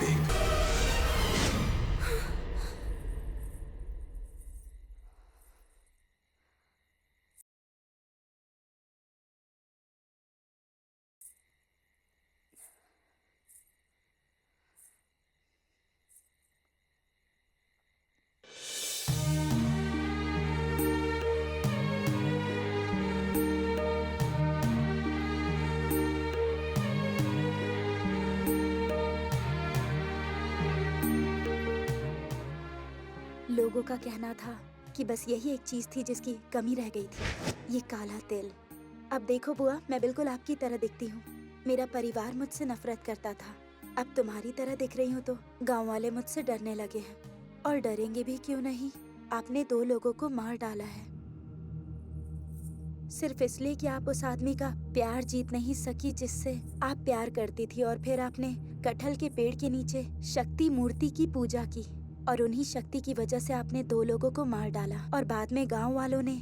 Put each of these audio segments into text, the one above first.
देख। लोगों का कहना था कि बस यही एक चीज थी जिसकी कमी रह गई थी, ये काला तिल। अब देखो बुआ, मैं बिल्कुल आपकी तरह दिखती हूँ। मेरा परिवार मुझसे नफरत करता था, अब तुम्हारी तरह दिख रही हूँ तो गांव वाले मुझसे डरने लगे हैं। और डरेंगे भी क्यों नहीं, आपने 2 लोगों को मार डाला है सिर्फ इसलिए कि आप उस आदमी का प्यार जीत नहीं सकी जिससे आप प्यार करती थी। और फिर आपने कटहल के पेड़ के नीचे शक्ति मूर्ति की पूजा की और उन्हीं शक्ति की वजह से आपने 2 लोगों को मार डाला। और बाद में गांव वालों ने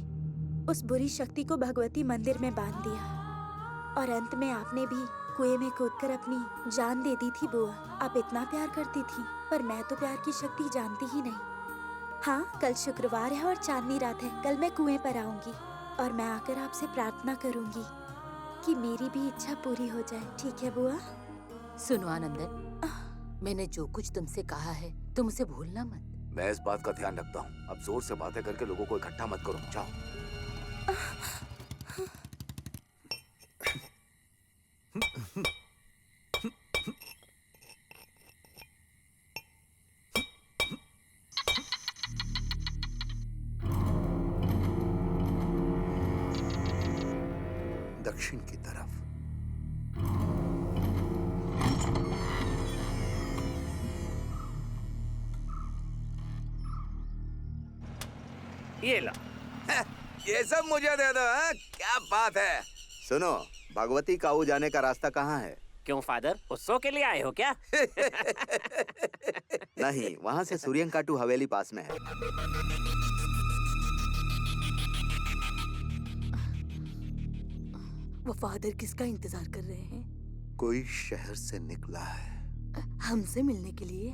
उस बुरी शक्ति को भगवती मंदिर में बांध दिया और अंत में आपने भी कुएं में कूदकर अपनी जान दे दी थी। बुआ, आप इतना प्यार करती थी, पर मैं तो प्यार की शक्ति जानती ही नहीं। हाँ, कल शुक्रवार है और चांदनी रात है। कल मैं कुएं पर आऊंगी और मैं आकर आपसे प्रार्थना करूंगी कि मेरी भी इच्छा पूरी हो जाए। ठीक है बुआ? सुनो आनंदन, मैंने जो कुछ तुमसे कहा है तुम उसे भूलना मत। मैं इस बात का ध्यान रखता हूँ। अब जोर से बातें करके लोगों को इकट्ठा मत करो, जाओ। दक्षिण की तरफ। ये ला। ये सब मुझे दे दो। हाँ? क्या बात है। सुनो, भगवती काऊ जाने का रास्ता कहाँ है? क्यों फादर, उत्सव के लिए आए हो क्या? नहीं, वहाँ से सूर्यंकाटू हवेली पास में है। वो फादर किसका इंतजार कर रहे हैं? कोई शहर से निकला है हमसे मिलने के लिए।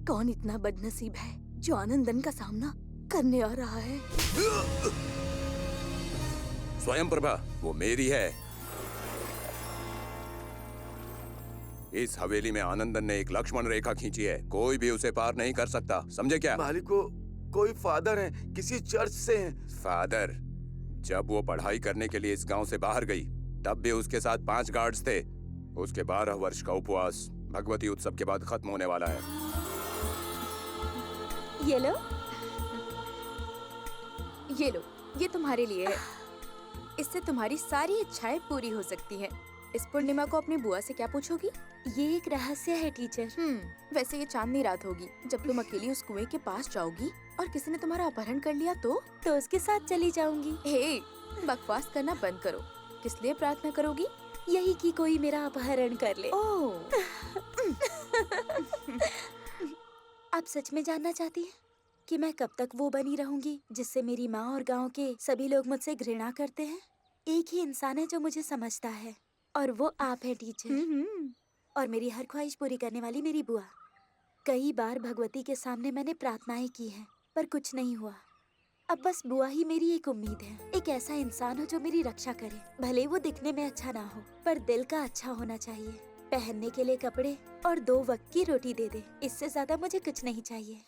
कौन इतना बदनसीब है जो आनंदन का सामना करने आ रहा है? स्वयं प्रभा, वो मेरी है। इस हवेली में आनंदन ने एक लक्ष्मण रेखा खींची है, कोई भी उसे पार नहीं कर सकता, समझे क्या? मालिक को कोई फादर है, किसी चर्च से है। फादर, जब वो पढ़ाई करने के लिए इस गांव से बाहर गई तब भी उसके साथ 5 गार्ड्स थे। उसके 12 वर्ष का उपवास भगवती उत्सव के बाद खत्म होने वाला है। ये लो, ये तुम्हारे लिए है। इससे तुम्हारी सारी इच्छाएं पूरी हो सकती हैं। इस पूर्णिमा को अपनी बुआ से क्या पूछोगी? ये एक रहस्य है टीचर। वैसे ये चांदनी रात होगी जब तुम अकेली उस कुएं के पास जाओगी और किसी ने तुम्हारा अपहरण कर लिया तो उसके साथ चली जाऊंगी। हे, बकवास करना बंद करो। किस लिए प्रार्थना करोगी? यही कि कोई मेरा अपहरण कर ले। ओह। आप सच में जानना चाहती हैं कि मैं कब तक वो बनी रहूंगी जिससे मेरी माँ और गांव के सभी लोग मुझसे घृणा करते हैं? एक ही इंसान है जो मुझे समझता है और वो आप है टीचर। और मेरी हर ख्वाहिश पूरी करने वाली मेरी बुआ। कई बार भगवती के सामने मैंने प्रार्थनाएं की हैं, पर कुछ नहीं हुआ। अब बस बुआ ही मेरी एक उम्मीद है। एक ऐसा इंसान हो जो मेरी रक्षा करे, भले वो दिखने में अच्छा ना हो पर दिल का अच्छा होना चाहिए। पहनने के लिए कपड़े और 2 वक्त की रोटी दे दे, इससे ज्यादा मुझे कुछ नहीं चाहिए।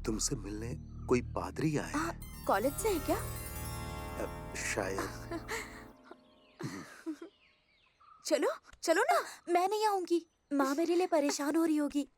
तुमसे मिलने कोई पादरी आया है? कॉलेज से है क्या? शायद। चलो चलो ना। मैं नहीं आऊंगी, माँ मेरे लिए परेशान हो रही होगी।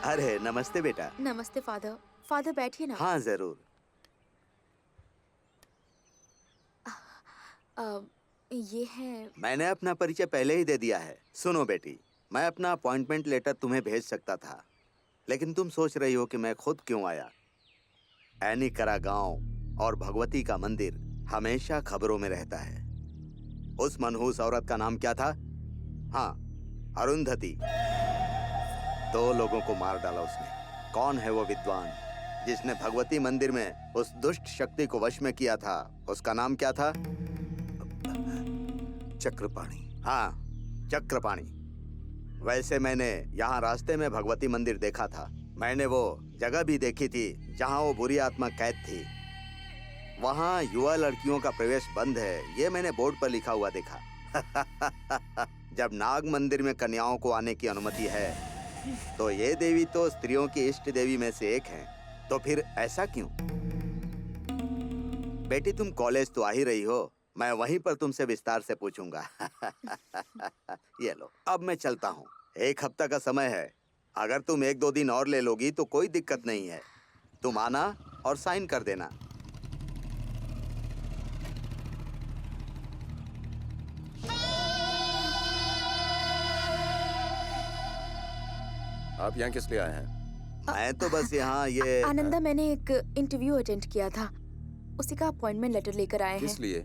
अरे नमस्ते बेटा। नमस्ते फादर। फादर बैठिए ना। हाँ जरूर। ये है। मैंने अपना परिचय पहले ही दे दिया है। सुनो बेटी, मैं अपना अपॉइंटमेंट लेटर तुम्हें भेज सकता था, लेकिन तुम सोच रही हो कि मैं खुद क्यों आया। एनिकरा गांव और भगवती का मंदिर हमेशा खबरों में रहता है। उस मनहूस औरत का नाम क्या था? हाँ, अरुंधति। 2 लोगों को मार डाला उसने। कौन है वो विद्वान जिसने भगवती मंदिर में उस दुष्ट शक्ति को वश में किया था? उसका नाम क्या था? चक्रपाणी। हाँ, चक्रपाणी। वैसे मैंने यहाँ रास्ते में भगवती मंदिर देखा था। मैंने वो जगह भी देखी थी जहाँ वो बुरी आत्मा कैद थी। वहाँ युवा लड़कियों का प्रवेश बंद है, ये मैंने बोर्ड पर लिखा हुआ देखा। जब नाग मंदिर में कन्याओं को आने की अनुमति है, तो ये देवी तो स्त्रियों की इष्ट देवी में से एक है, तो फिर ऐसा क्यों? बेटी, तुम कॉलेज तो आ ही रही हो, मैं वहीं पर तुमसे विस्तार से पूछूंगा। ये लो, अब मैं चलता हूँ। 1 हफ्ता का समय है। अगर तुम 1-2 दिन और ले लोगी तो कोई दिक्कत नहीं है। तुम आना और साइन कर देना। आप यहाँ किस लिए आए हैं? मैं तो बस यहाँ ये आनंदा, मैंने एक इंटरव्यू अटेंड किया था, उसी का अपॉइंटमेंट लेटर लेकर आए हैं। किस लिए?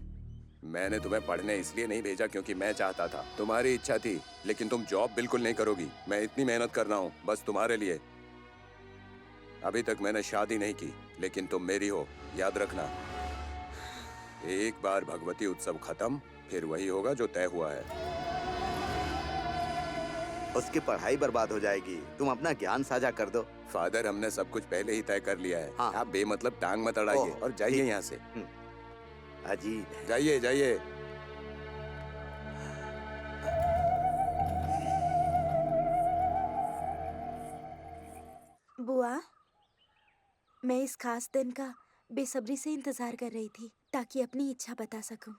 मैंने तुम्हें पढ़ने इसलिए नहीं भेजा क्योंकि मैं चाहता था। तुम्हारी इच्छा थी, लेकिन तुम जॉब बिल्कुल नहीं करोगी। मैं इतनी मेहनत कर रहा हूँ बस तुम्हारे लिए। अभी तक मैंने शादी नहीं की, लेकिन तुम मेरी हो, याद रखना। एक बार भगवती उत्सव खत्म, फिर वही होगा जो तय हुआ है। उसकी पढ़ाई बर्बाद हो जाएगी। तुम अपना ज्ञान साझा कर दो। फादर, हमने सब कुछ पहले ही तय कर लिया है। हाँ। आप बेमतलब टांग मत अड़ाइए ओह, और जाइए ठीक। यहाँ से। अजीब है। जाइए जाइए। बुआ, मैं इस खास दिन का बेसब्री से इंतजार कर रही थी ताकि अपनी इच्छा बता सकूं।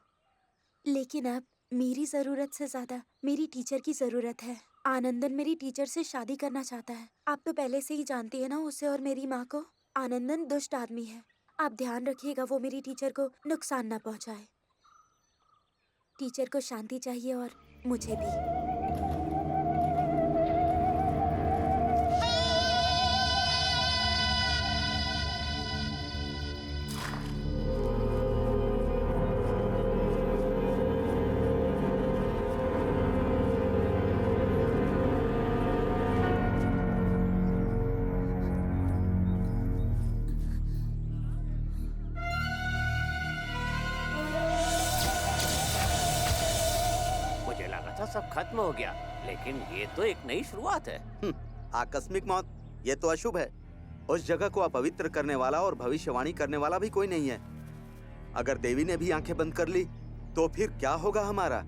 लेकिन अब मेरी जरूरत से ज्यादा मेरी टीचर की जरूरत है। आनंदन मेरी टीचर से शादी करना चाहता है। आप तो पहले से ही जानती है ना उसे और मेरी माँ को। आनंदन दुष्ट आदमी है। आप ध्यान रखिएगा वो मेरी टीचर को नुकसान ना पहुंचाए। टीचर को शांति चाहिए और मुझे भी। मुझे लगा था सब खत्म हो गया, लेकिन ये तो एक नई शुरुआत है। आकस्मिक मौत, ये तो अशुभ है। उस जगह को अपवित्र करने वाला और भविष्यवाणी करने वाला भी कोई नहीं है। अगर देवी ने भी आंखें बंद कर ली तो फिर क्या होगा हमारा?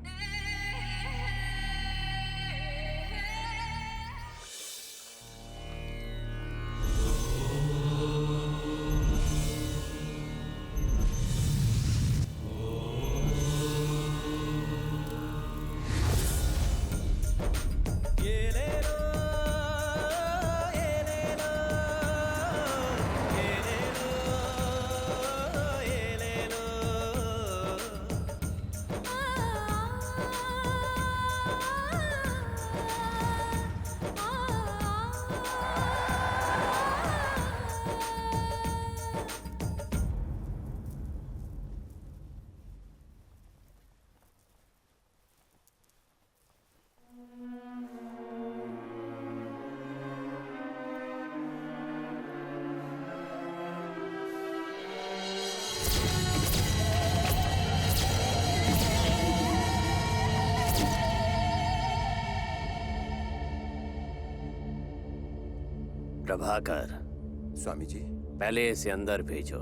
प्रभाकर, स्वामी जी। पहले इसे अंदर भेजो।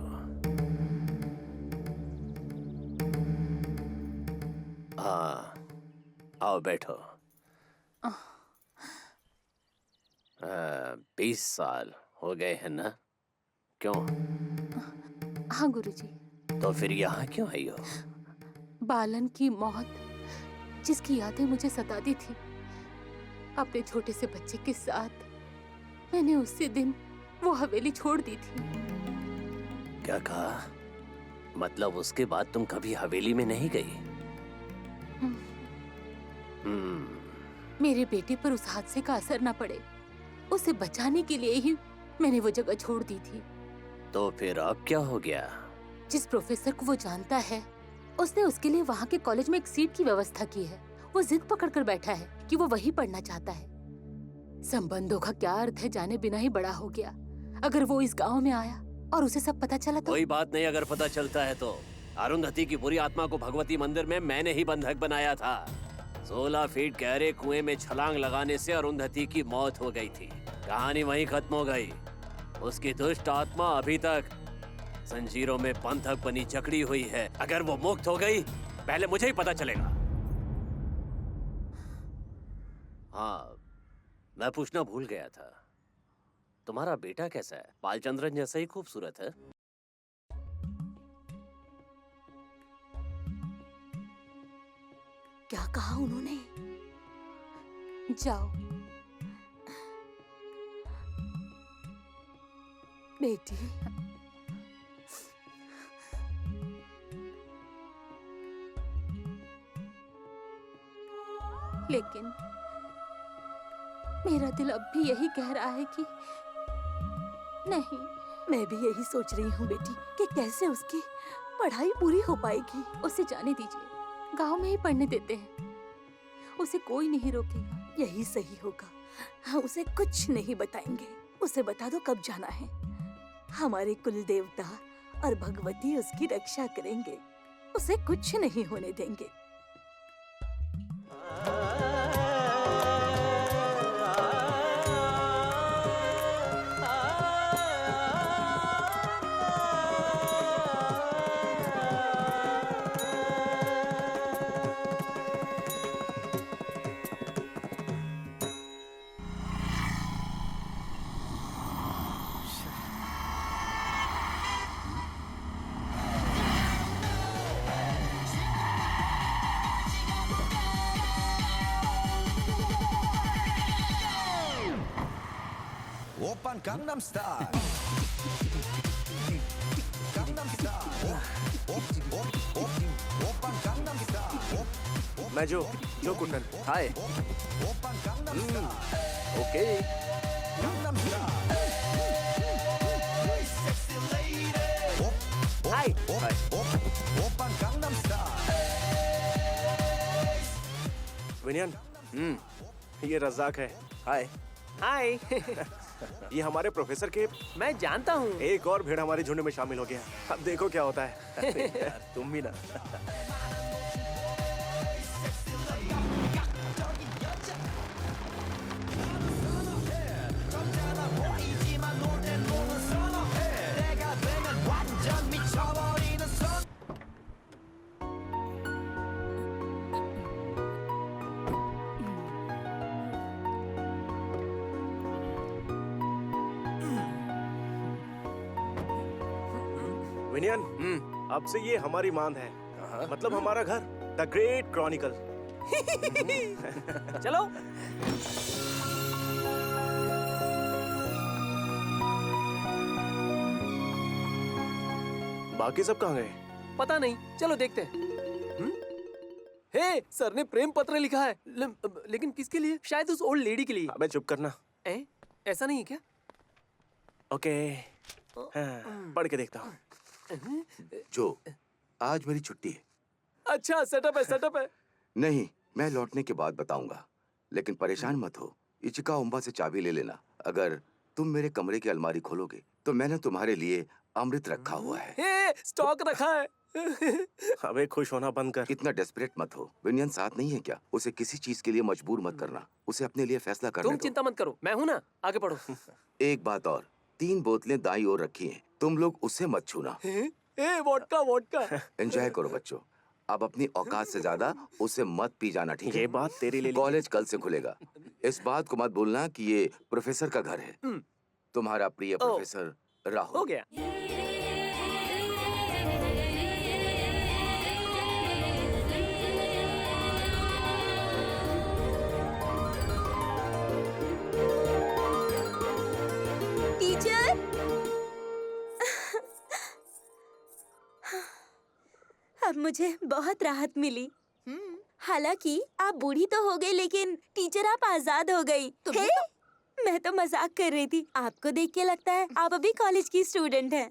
हाँ, आओ बैठो। 20 साल हो गए हैं ना? क्यों? हाँ गुरुजी। तो फिर यहाँ क्यों आई हो? बालन की मौत, जिसकी यादें मुझे सताती थी, अपने छोटे से बच्चे के साथ मैंने उसी दिन वो हवेली छोड़ दी थी। क्या कहा? मतलब उसके बाद तुम कभी हवेली में नहीं गई? मेरे बेटे पर उस हादसे का असर न पड़े, उसे बचाने के लिए ही मैंने वो जगह छोड़ दी थी। तो फिर अब क्या हो गया? जिस प्रोफेसर को वो जानता है, उसने उसके लिए वहाँ के कॉलेज में एक सीट की व्यवस्था की है। वो जिद पकड़ कर बैठा है कि वो वहीं पढ़ना चाहता है। संबंधों का क्या अर्थ है जाने बिना ही बड़ा हो गया। अगर वो इस गांव में आया और उसे सब पता चला तो? कोई बात नहीं, अगर पता चलता है तो। अरुंधति की बुरी आत्मा को भगवती मंदिर में मैंने ही बंधक बनाया था। 16 फीट गहरे कुएं में छलांग लगाने से अरुंधति की मौत हो गई थी। कहानी वहीं खत्म हो गई। उसकी दुष्ट आत्मा अभी तक जंजीरों में बंधक बनी जकड़ी हुई है। अगर वो मुक्त हो गई, पहले मुझे ही पता चलेगा। हाँ, मैं पूछना भूल गया था, तुम्हारा बेटा कैसा है? बालचंद्रन जैसा ही खूबसूरत है? क्या कहा उन्होंने? जाओ। बेटी, लेकिन मेरा दिल अब भी यही कह रहा है कि नहीं। मैं भी यही सोच रही हूँ बेटी कि कैसे उसकी पढ़ाई पूरी हो पाएगी। उसे जाने दीजिए, गांव में ही पढ़ने देते हैं। उसे कोई नहीं रोकेगा। यही सही होगा। हम उसे कुछ नहीं बताएंगे। उसे बता दो कब जाना है। हमारे कुल देवता और भगवती उसकी रक्षा करेंगे। उसे कुछ नहीं होने देंगे। 오빤 강남 스타일 강남 스타일 오빤 강남 스타일 मैं जो कुंडन। हाय। 오빤 강남 스타일 ओके। 강남 스타일 섹시 레이디 हाय। 오빤 강남 스타일 विनियन, ये रज़ाक है। हाय। हाय। ये हमारे प्रोफेसर के मैं जानता हूँ। एक और भेड़ हमारे झुंड में शामिल हो गया। अब देखो क्या होता है। यार, तुम भी ना। विनियन, अब से ये हमारी मांद है। मतलब हमारा घर, द ग्रेट क्रॉनिकल। चलो। बाकी सब कहाँ गए? पता नहीं, चलो देखते हैं। हे, सर ने प्रेम पत्र लिखा है। लेकिन किसके लिए? शायद उस ओल्ड लेडी के लिए। अबे चुप करना। ऐसा नहीं है क्या? ओके, हाँ, पढ़ के देखता हूँ। जो आज मेरी छुट्टी है। अच्छा, सेटअप है। नहीं, मैं लौटने के बाद बताऊंगा। लेकिन परेशान मत हो। इचिका उम्बा से चाबी ले लेना। अगर तुम मेरे कमरे की अलमारी खोलोगे तो मैंने तुम्हारे लिए अमृत रखा हुआ है। हे, स्टॉक रखा है। अबे खुश होना बंद कर। इतना डेस्परेट मत हो। विनियन साथ नहीं है क्या? उसे किसी चीज के लिए मजबूर मत करना। उसे अपने लिए फैसला करने तुम दो। चिंता मत करो, मैं हूं ना। आगे पढ़ो। एक बात और, 3 बोतलें दाईं ओर रखी हैं। तुम लोग उसे मत छूना। वोडका। एंजॉय करो बच्चों। अब अपनी औकात से ज्यादा उसे मत पी जाना, ठीक है? ये बात तेरे लिए। कॉलेज कल से खुलेगा। इस बात को मत भूलना कि ये प्रोफेसर का घर है। तुम्हारा प्रिय प्रोफेसर राहुल। हो गया। टीचर, अब मुझे बहुत राहत मिली। हालांकि आप बूढ़ी तो हो गई, लेकिन टीचर आप आजाद हो गई। तुम्हें हे? मैं तो मजाक कर रही थी। आपको देख के लगता है आप अभी कॉलेज की स्टूडेंट हैं।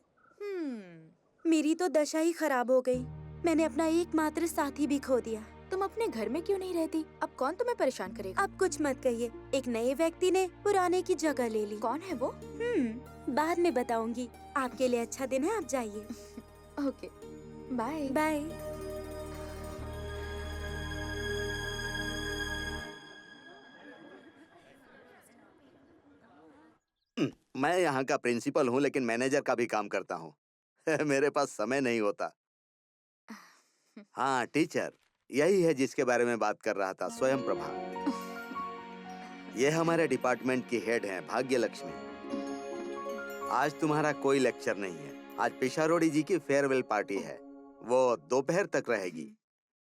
मेरी तो दशा ही खराब हो गई। मैंने अपना एकमात्र साथी भी खो दिया। तुम अपने घर में क्यों नहीं रहती? अब कौन तुम्हें परेशान करेगा? अब कुछ मत कहिए। एक नए व्यक्ति ने पुराने की जगह ले ली। कौन है वो? बाद में बताऊंगी। आपके लिए अच्छा दिन है, आप जाइए। Okay, bye. बाय। मैं यहाँ का प्रिंसिपल हूँ, लेकिन मैनेजर का भी काम करता हूँ। मेरे पास समय नहीं होता। हाँ टीचर, यही है जिसके बारे में बात कर रहा था, स्वयं प्रभा। ये हमारे डिपार्टमेंट की हेड हैं, भाग्य लक्ष्मी। आज तुम्हारा कोई लेक्चर नहीं है। आज पिशारोड़ी जी की फेयरवेल पार्टी है, वो दोपहर तक रहेगी।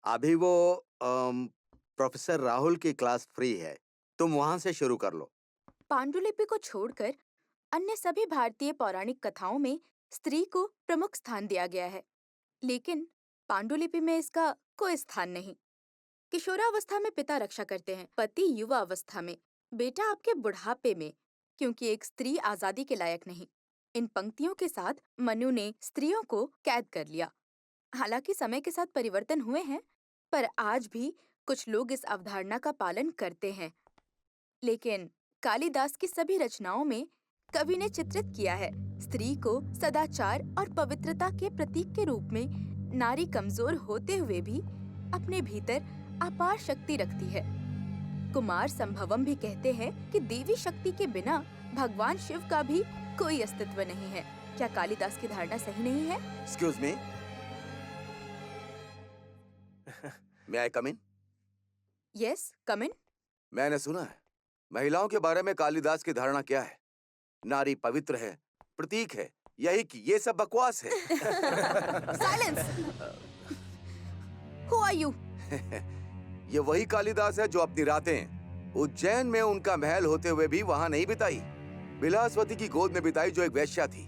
अभी वो प्रोफेसर राहुल की क्लास फ्री है, तुम वहाँ से शुरू कर लो। पांडुलिपि को छोड़कर अन्य सभी भारतीय पौराणिक कथाओं में स्त्री को प्रमुख स्थान दिया गया है, लेकिन पांडुलिपि में इसका कोई स्थान नहीं। किशोरावस्था में पिता रक्षा करते हैं, पति युवा अवस्था में, बेटा आपके बुढ़ापे में, क्योंकि एक स्त्री आजादी के लायक नहीं। इन पंक्तियों के साथ मनु ने स्त्रियों को कैद कर लिया। हालांकि समय के साथ परिवर्तन हुए हैं, पर आज भी कुछ लोग इस अवधारणा का पालन करते हैं। लेकिन कालिदास की सभी रचनाओं में कवि ने चित्रित किया है स्त्री को सदाचार और पवित्रता के प्रतीक के रूप में। नारी कमजोर होते हुए भी अपने भीतर अपार शक्ति रखती है। कुमार संभवम भी कहते हैं कि देवी शक्ति के बिना भगवान शिव का भी कोई अस्तित्व नहीं है। क्या कालिदास की धारणा सही नहीं है? Excuse me. May I come in? Yes, come in. मैंने सुना है महिलाओं के बारे में कालिदास की धारणा क्या है। नारी पवित्र है, प्रतीक है, यही कि ये सब बकवास है। साइलेंस। Who are you? ये वही कालिदास है जो अपनी रातें उज्जैन में उनका महल होते हुए भी वहां नहीं बिताई, बिलासवती की गोद में बिताई जो एक वेश्या थी।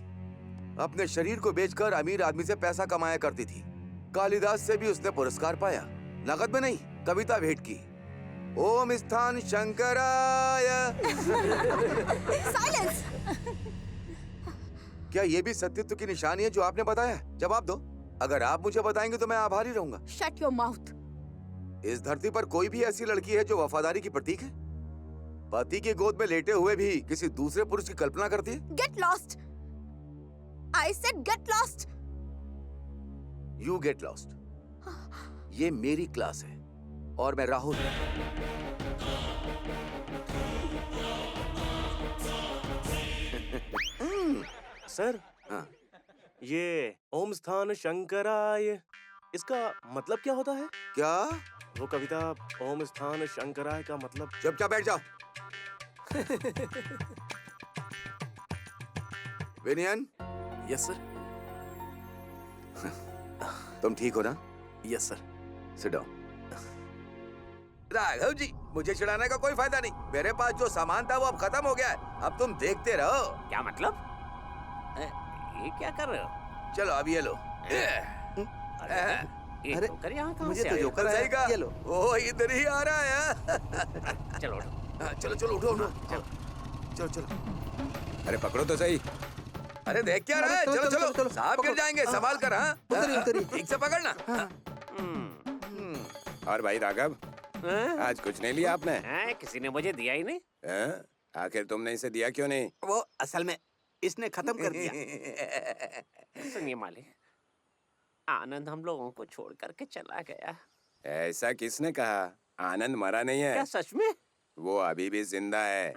अपने शरीर को बेचकर अमीर आदमी से पैसा कमाया करती थी। कालिदास से भी उसने पुरस्कार पाया, नकद में नहीं, कविता भेंट की। ओम स्थान शंकराय। साइलेंस। क्या ये भी सत्यत्व की निशानी है जो आपने बताया? जवाब दो। अगर आप मुझे बताएंगे तो मैं आभारी रहूंगा। Shut your mouth. इस धरती पर कोई भी ऐसी लड़की है जो वफादारी की प्रतीक है? पति की गोद में लेटे हुए भी किसी दूसरे पुरुष की कल्पना करती है? Get lost. I said get lost. You get lost. ये मेरी क्लास है और मैं राहुल। सर, हाँ। ये ओम स्थान शंकराय, इसका मतलब क्या होता है? क्या? वो कविता ओम स्थान शंकराय का मतलब? चुपचाप बैठ जाओ। Vinayan, yes sir. तुम ठीक हो ना? Yes sir. Sit down. Raghav ji, मुझे चिढ़ाने का कोई फायदा नहीं। मेरे पास जो सामान था वो अब खत्म हो गया है। अब तुम देखते रहो। क्या मतलब? ये क्या कर रहे हो? चलो अब ये लो। अरे जोकर यहाँ कहाँ मुझे से तो आया? जोकर सही कहा। ये लो। ओ इधर ही आ रहा है। चलो उठो। चलो चलो उठो उठो। चलो चलो। अरे पकड़ो तो सही। अरे देख क्या रहा है? चलो, चलो चलो, चलो चलो, साहब गिर पकड़ो। जाएंगे, संभाल कर। हाँ उतरिए। ठीक से पकड़ना। और भाई राघव, आज कुछ नहीं लिया आपने? किसी ने मुझे दिया ही नहीं। आखिर तुमने इसे दिया क्यों नहीं? वो असल में इसने खत्म कर दिया। सुनिए मालिक, आनंद हम लोगों को छोड़ करके चला गया। ऐसा किसने कहा? आनंद मरा नहीं है, क्या सच में? वो अभी भी जिंदा है।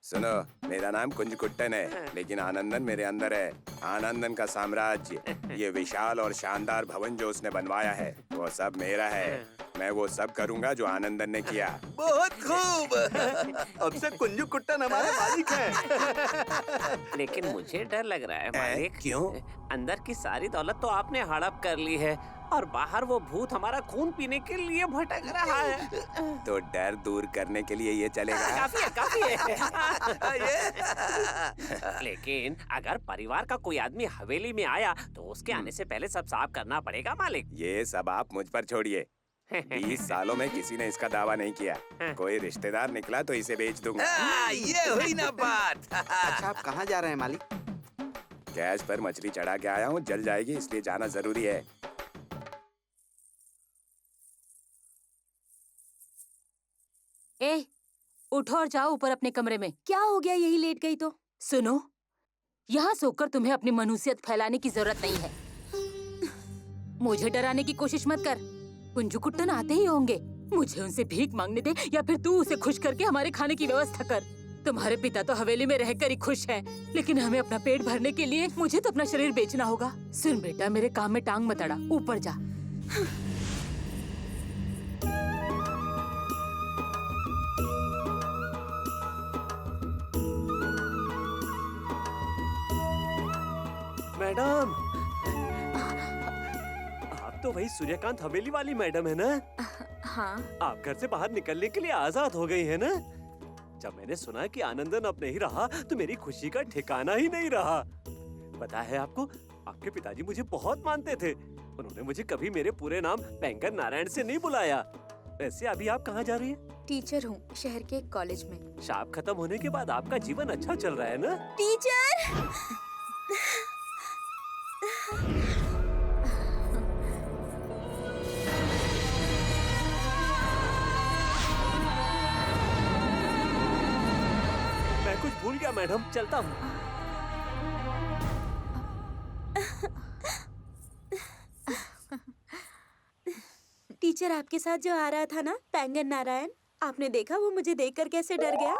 सुनो, मेरा नाम कुंजकुट्टन है, लेकिन आनंदन मेरे अंदर है। आनंदन का साम्राज्य, ये विशाल और शानदार भवन जो उसने बनवाया है, वो सब मेरा है। मैं वो सब करूंगा जो आनंदन ने किया। बहुत खूब। अब से कुंजू कुट्टन हमारे मालिक हैं। लेकिन मुझे डर लग रहा है मालिक। क्यों? अंदर की सारी दौलत तो आपने हड़प कर ली है और बाहर वो भूत हमारा खून पीने के लिए भटक रहा है। तो डर दूर करने के लिए ये चलेगा? काफी है, काफी है। लेकिन अगर परिवार का कोई आदमी हवेली में आया तो उसके आने से पहले सब साफ करना पड़ेगा मालिक। ये सब आप मुझ पर छोड़िए। 20 सालों में किसी ने इसका दावा नहीं किया। कोई रिश्तेदार निकला तो इसे बेच दूंगा। ये हुई ना बात। अच्छा आप कहाँ जा रहे हैं मालिक? गैस पर मछली चढ़ा के आया हूँ, जल जाएगी इसलिए जाना जरूरी है। ए, उठो और जाओ ऊपर अपने कमरे में। क्या हो गया यही लेट गई तो? सुनो, यहाँ सोकर तुम्हें अपनी मनुष्यत फैलाने की जरूरत नहीं है। मुझे डराने की कोशिश मत कर। कुंजू कुट्टन आते ही होंगे, मुझे उनसे भीख मांगने दे या फिर तू उसे खुश करके हमारे खाने की व्यवस्था कर। तुम्हारे पिता तो हवेली में रहकर ही खुश हैं, लेकिन हमें अपना पेट भरने के लिए मुझे तो अपना शरीर बेचना होगा। सुन बेटा, मेरे काम में टांग मत अड़ा, ऊपर जा। मैडम, आप तो वही सूर्यकांत हवेली वाली मैडम है ना? हाँ, आप घर से बाहर निकलने के लिए आजाद हो गई है ना? जब मैंने सुना कि आनंदन अब नहीं रहा तो मेरी खुशी का ठिकाना ही नहीं रहा। पता है आपको, आपके पिताजी मुझे बहुत मानते थे। उन्होंने मुझे कभी मेरे पूरे नाम वेंकट नारायण से नहीं बुलाया। वैसे अभी आप कहाँ जा रही हैं? टीचर हूँ शहर के एक कॉलेज में। शाप खत्म होने के बाद आपका जीवन अच्छा चल रहा है ना? टीचर! मैं कुछ भूल गया मैडम, चलता हूँ। टीचर, आपके साथ जो आ रहा था ना, पेंगन नारायण, आपने देखा वो मुझे देखकर कैसे डर गया?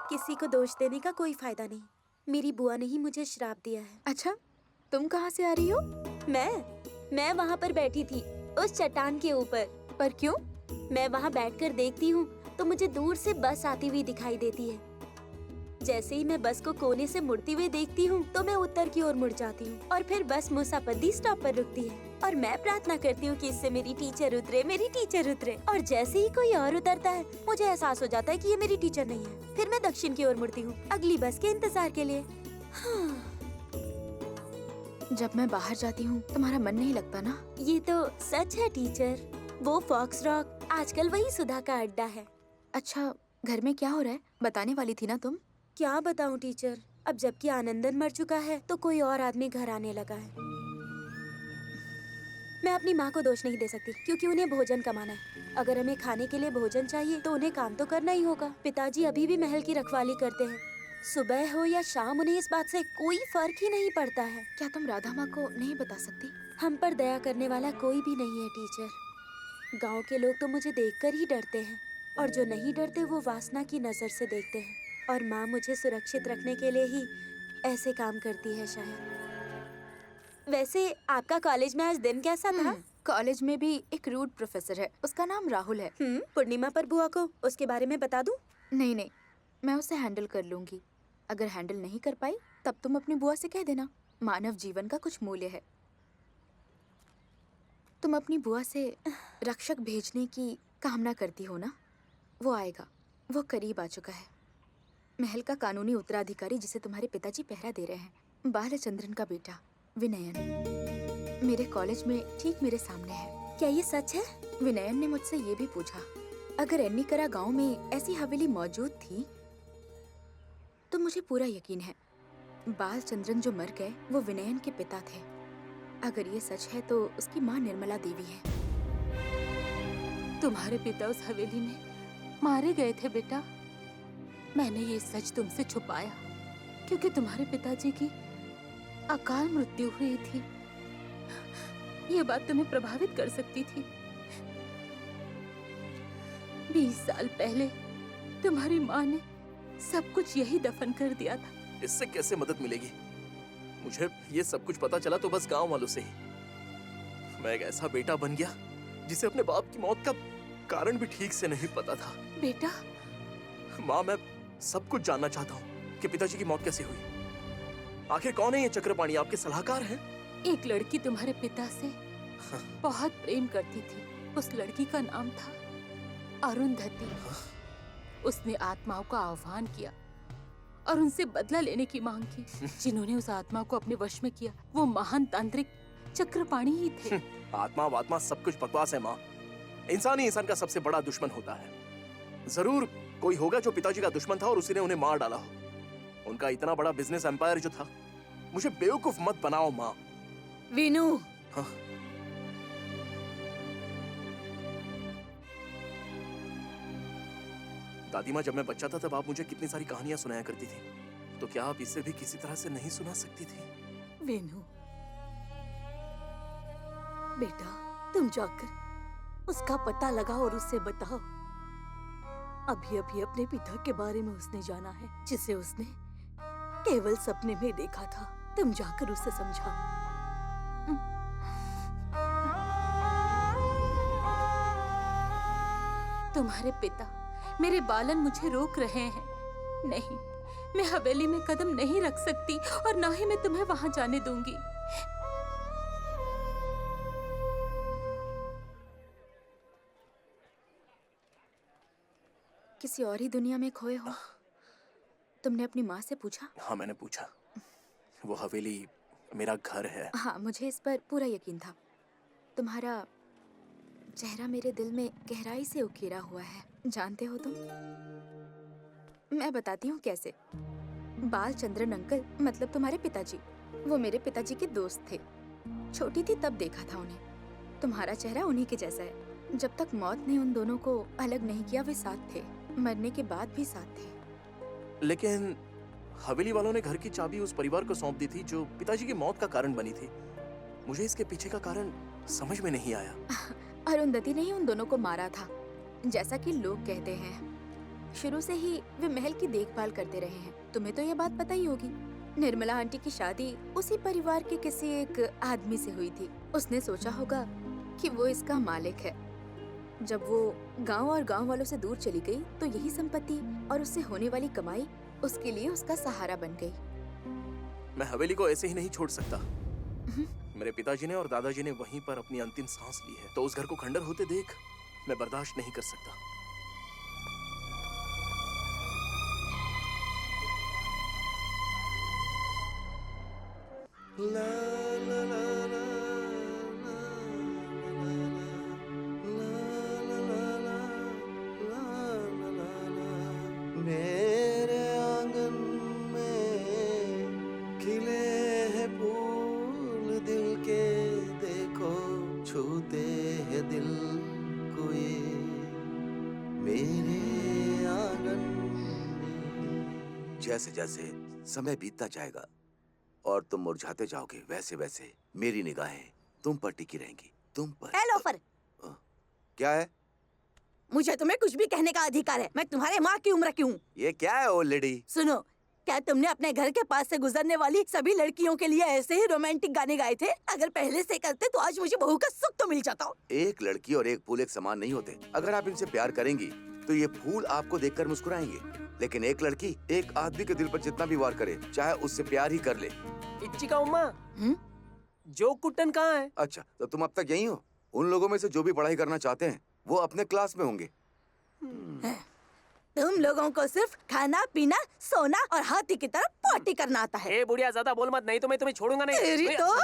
किसी को दोष देने का कोई फायदा नहीं। मेरी बुआ ने ही मुझे श्राप दिया है। अच्छा, तुम कहाँ से आ रही हो? मैं वहाँ पर बैठी थी, उस चट्टान के ऊपर। पर क्यों? मैं वहाँ बैठकर देखती हूँ तो मुझे दूर से बस आती हुई दिखाई देती है। जैसे ही मैं बस को कोने से मुड़ती हुई देखती हूँ तो मैं उत्तर की ओर मुड़ जाती हूँ और फिर बस मुसापद्दी स्टॉप पर रुकती है और मैं प्रार्थना करती हूँ कि इससे मेरी टीचर उतरे, मेरी टीचर उतरे। और जैसे ही कोई और उतरता है मुझे एहसास हो जाता है कि ये मेरी टीचर नहीं है। फिर मैं दक्षिण की ओर मुड़ती हूँ अगली बस के इंतजार के लिए। जब मैं बाहर जाती हूँ तुम्हारा मन नहीं लगता ना? ये तो सच है टीचर। वो फॉक्स रॉक आजकल वही सुधा का अड्डा है। अच्छा, घर में क्या हो रहा है? बताने वाली थी ना तुम? क्या बताऊं टीचर, अब जबकि आनंदन मर चुका है तो कोई और आदमी घर आने लगा है। मैं अपनी माँ को दोष नहीं दे सकती क्योंकि उन्हें भोजन कमाना है। अगर हमें खाने के लिए भोजन चाहिए तो उन्हें काम तो करना ही होगा। पिताजी अभी भी महल की रखवाली करते हैं। सुबह हो या शाम उन्हें इस बात से कोई फर्क ही नहीं पड़ता है। क्या तुम राधा माँ को नहीं बता सकती? हम पर दया करने वाला कोई भी नहीं है टीचर। गाँव के लोग तो मुझे देखकर ही डरते हैं और जो नहीं डरते वो वासना की नजर से देखते हैं। और माँ मुझे सुरक्षित रखने के लिए ही ऐसे काम करती है शायद। वैसे आपका कॉलेज में आज दिन कैसा था? कॉलेज में भी एक रूड प्रोफेसर है, उसका नाम राहुल है। पूर्णिमा पर बुआ को उसके बारे में बता दूं? नहीं, मैं उसे हैंडल कर लूंगी। अगर हैंडल नहीं कर पाई तब तुम अपनी बुआ से कह देना। मानव जीवन का कुछ मूल्य है। तुम अपनी बुआ से रक्षक भेजने की कामना करती हो ना? वो आएगा, वो करीब आ चुका है। महल का कानूनी उत्तराधिकारी जिसे तुम्हारे पिताजी पहरा दे रहे हैं, बालचंद्रन का बेटा विनयन, मेरे कॉलेज में ठीक मेरे सामने है। क्या ये सच है? विनयन ने मुझसे ये भी पूछा, अगर एन्निकरा गांव में ऐसी हवेली मौजूद थी तो मुझे पूरा यकीन है बालचंद्रन जो मर गए वो विनयन के पिता थे। अगर ये सच है तो उसकी माँ निर्मला देवी है। तुम्हारे पिता उस हवेली में मारे गए थे बेटा। मैंने ये सच तुमसे छुपाया क्योंकि तुम्हारे पिताजी की अकाल मृत्यु हुई थी। ये बात तुम्हें प्रभावित कर सकती थी। 20 साल पहले तुम्हारी माँ ने सब कुछ यही दफन कर दिया था। इससे कैसे मदद मिलेगी? मुझे ये सब कुछ पता चला तो बस गांव वालों से ही। मैं एक ऐसा बेटा बन गया जिसे अपने बाप की मौत का कारण भी ठीक से नहीं पता था। बेटा, माँ, मैं सब कुछ जानना चाहता हूँ कि पिताजी की मौत कैसे हुई। आखिर कौन है ये चक्रपाणी? आपके सलाहकार हैं? एक लड़की तुम्हारे पिता से बहुत प्रेम करती थी। उस लड़की का नाम था अरुंधति। उसने आत्माओं का आह्वान किया और उनसे बदला लेने की मांग की। जिन्होंने उस आत्मा को अपने वश में किया वो महान तांत्रिक चक्रपाणी ही थे। आत्मा वात्मा सब कुछ बकवास है माँ। इंसान ही इंसान का सबसे बड़ा दुश्मन होता है। जरूर कोई होगा जो पिताजी का दुश्मन था और उसी ने उन्हें मार डाला हो। उनका इतना बड़ा बिजनेस एम्पायर जो था। मुझे बेवकूफ मत बनाओ माँ। वीनू, हाँ। दादी माँ, जब मैं बच्चा था तब आप मुझे कितनी सारी कहानियां सुनाया करती थी, तो क्या आप इसे भी किसी तरह से नहीं सुना सकती थी? वेनु, बेटा तुम जाकर उसका पता लगाओ और उससे बताओ। अभी अभी अपने पिता के बारे में उसने जाना है, जिसे उसने केवल सपने में देखा था। तुम जाकर उसे समझाओ। तुम्हारे पिता, मेरे बालन मुझे रोक रहे हैं। नहीं, मैं हवेली में कदम नहीं रख सकती और ना ही मैं तुम्हें वहां जाने दूंगी। किसी और ही दुनिया में खोए हो? तुमने अपनी माँ से पूछा? हाँ, मैंने पूछा। वो हवेली मेरा घर है। हाँ, मुझे इस पर पूरा यकीन था। तुम्हारा चेहरा मेरे दिल में गहराई से उकेरा हुआ है। जानते हो तुम? मैं बताती हूँ कैसे। बालचंद्रन अंकल, मतलब तुम्हारे पिताजी, वो मेरे पिताजी के दोस्त थे। छोटी थी तब देखा था उन्हें। तुम्हारा चेहरा उन्हीं के जैसा है। जब तक मौत ने उन दोनों को अलग नहीं किया, वे साथ थे। मरने के बाद भी साथ थे। लेकिन हवेली वालों ने घर की चाबी उस परिवार को सौंप दी थी जो पिताजी की मौत का कारण बनी थी। मुझे इसके पीछे का कारण समझ में नहीं आया। अरुंधति ने ही उन दोनों को मारा था, जैसा कि लोग कहते हैं। शुरू से ही वे महल की देखभाल करते रहे हैं। तुम्हें तो ये बात पता ही होगी। निर्मला आंटी की शादी उसी परिवार के किसी एक आदमी से हुई थी। उसने सोचा होगा कि वो इसका मालिक है। जब वो गांव और गांव वालों से दूर चली गई, तो यही संपत्ति और उससे होने वाली कमाई उसके लिए उसका सहारा बन गई। मैं हवेली को ऐसे ही नहीं छोड़ सकता। मेरे पिताजी ने और दादाजी ने वहीं पर अपनी अंतिम सांस ली है, तो उस घर को खंडर होते देख मैं बर्दाश्त नहीं कर सकता। मेरे आंगन में खिले हैं फूल दिल के, देखो छूते हैं दिल को ये मेरे आंगन में। जैसे जैसे समय बीतता जाएगा और तुम मुरझाते जाओगे, वैसे वैसे मेरी निगाहें तुम पर टिकी रहेंगी। तुम पर। ए लोफर, क्या है? मुझे तुम्हें कुछ भी कहने का अधिकार है। मैं तुम्हारे माँ की उम्र की हूँ। ये क्या है ओल्ड लेडी? सुनो, क्या तुमने अपने घर के पास से गुजरने वाली सभी लड़कियों के लिए ऐसे ही रोमांटिक गाने गाए थे? अगर पहले से करते तो आज मुझे बहू का सुख तो मिल जाता। एक लड़की और एक फूल एक समान नहीं होते। अगर आप इनसे प्यार करेंगी तो ये फूल आपको देखकर मुस्कुराएंगे, लेकिन एक लड़की एक आदमी के दिल पर जितना भी वार करे, चाहे उससे प्यार ही कर ले। इच्ची का उम्मा, जो कुट्टन कहाँ है? अच्छा, तो तुम अब तक यही हो? उन लोगों में से जो भी पढ़ाई करना चाहते हैं वो अपने क्लास में होंगे। तुम लोगों को सिर्फ खाना पीना, सोना और हाथी की तरह पार्टी करना आता है। ए बुढ़िया, ज्यादा बोल मत, नहीं तो मैं तुम्हें छोड़ूंगा नहीं। तेरी तो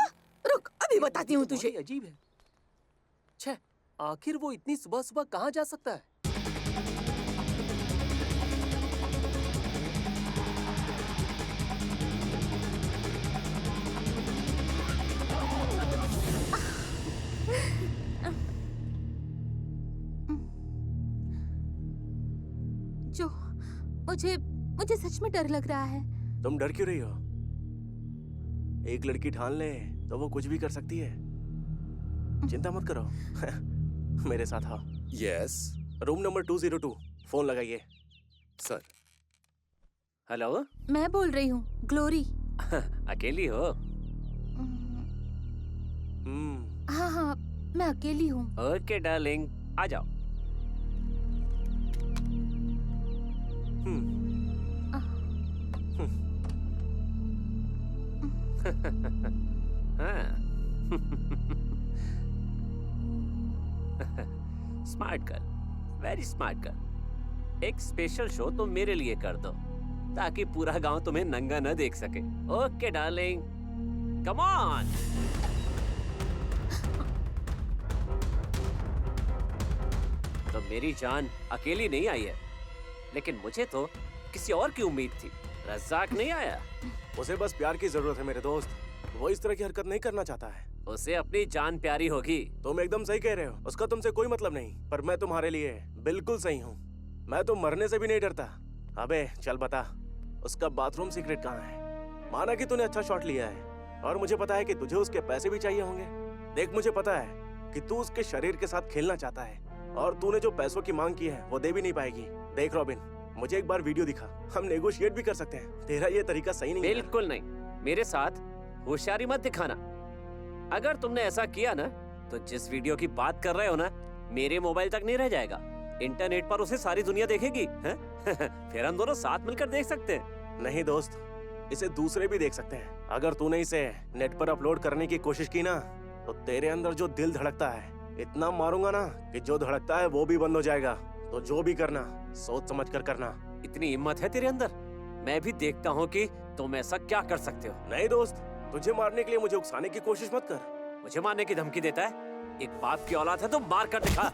रुक, अभी बताती हूँ तुझे। अजीब है। छे, आखिर वो इतनी सुबह सुबह कहाँ जा सकता है? जो मुझे सच में डर लग रहा है। तुम डर क्यों रही हो? एक लड़की ठान ले तो वो कुछ भी कर सकती है। चिंता मत करो। मेरे साथ आओ। Yes room number 202। फोन लगाइए। सर। हेलो, मैं बोल रही हूँ, ग्लोरी। अकेली हो? हाँ हाँ, मैं अकेली हूँ। ओके डार्लिंग, आ जाओ। स्मार्ट कर, वेरी स्मार्ट कर। एक स्पेशल शो तो मेरे लिए कर दो, ताकि पूरा गांव तुम्हें नंगा न देख सके। Okay darling, come on. तो मेरी जान अकेली नहीं आई है, लेकिन मुझे तो किसी और की उम्मीद थी। रज़ाक नहीं आया। उसे बस प्यार की जरूरत है मेरे दोस्त। वो इस तरह की हरकत नहीं करना चाहता है। उसे अपनी जान प्यारी होगी। तुम एकदम सही कह रहे हो, उसका तुमसे कोई मतलब नहीं, पर मैं तुम्हारे लिए बिल्कुल सही हूँ। मैं तो मरने से भी नहीं डरता। अबे चल बता, उसका बाथरूम सीक्रेट कहाँ है? माना कि तूने अच्छा शॉट लिया है और मुझे पता है कि तुझे उसके पैसे भी चाहिए होंगे। देख, मुझे पता है कि तू उसके शरीर के साथ खेलना चाहता है और तूने जो पैसों की मांग की है वो दे भी नहीं पाएगी। देख रॉबिन, मुझे एक बार वीडियो दिखा, हम नेगोशिएट भी कर सकते हैं। तेरा ये तरीका सही नहीं है। बिल्कुल नहीं। मेरे साथ होशियारी मत दिखाना। अगर तुमने ऐसा किया ना, तो जिस वीडियो की बात कर रहे हो ना, मेरे मोबाइल तक नहीं रह जाएगा। इंटरनेट पर उसे सारी दुनिया देखेगी। हैं? फिर हम दोनों साथ मिलकर देख सकते हैं। नहीं दोस्त, इसे दूसरे भी देख सकते हैं। अगर तूने इसे नेट पर अपलोड करने की कोशिश की ना, तो तेरे अंदर जो दिल धड़कता है, इतना मारूंगा ना कि जो धड़कता है वो भी बंद हो जाएगा। तो जो भी करना, सोच समझ कर करना। इतनी हिम्मत है तेरे अंदर? मैं भी देखता हूँ कि तुम ऐसा क्या कर सकते हो। नहीं दोस्त, तुझे मारने के लिए मुझे उकसाने की कोशिश मत कर। मुझे मारने की धमकी देता है? एक बाप की औलाद है तो मार कर दिखा।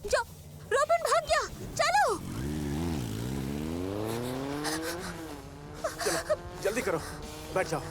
जो रॉबिन भाग गया, चलो। चलो जल्दी करो, बैठ जाओ।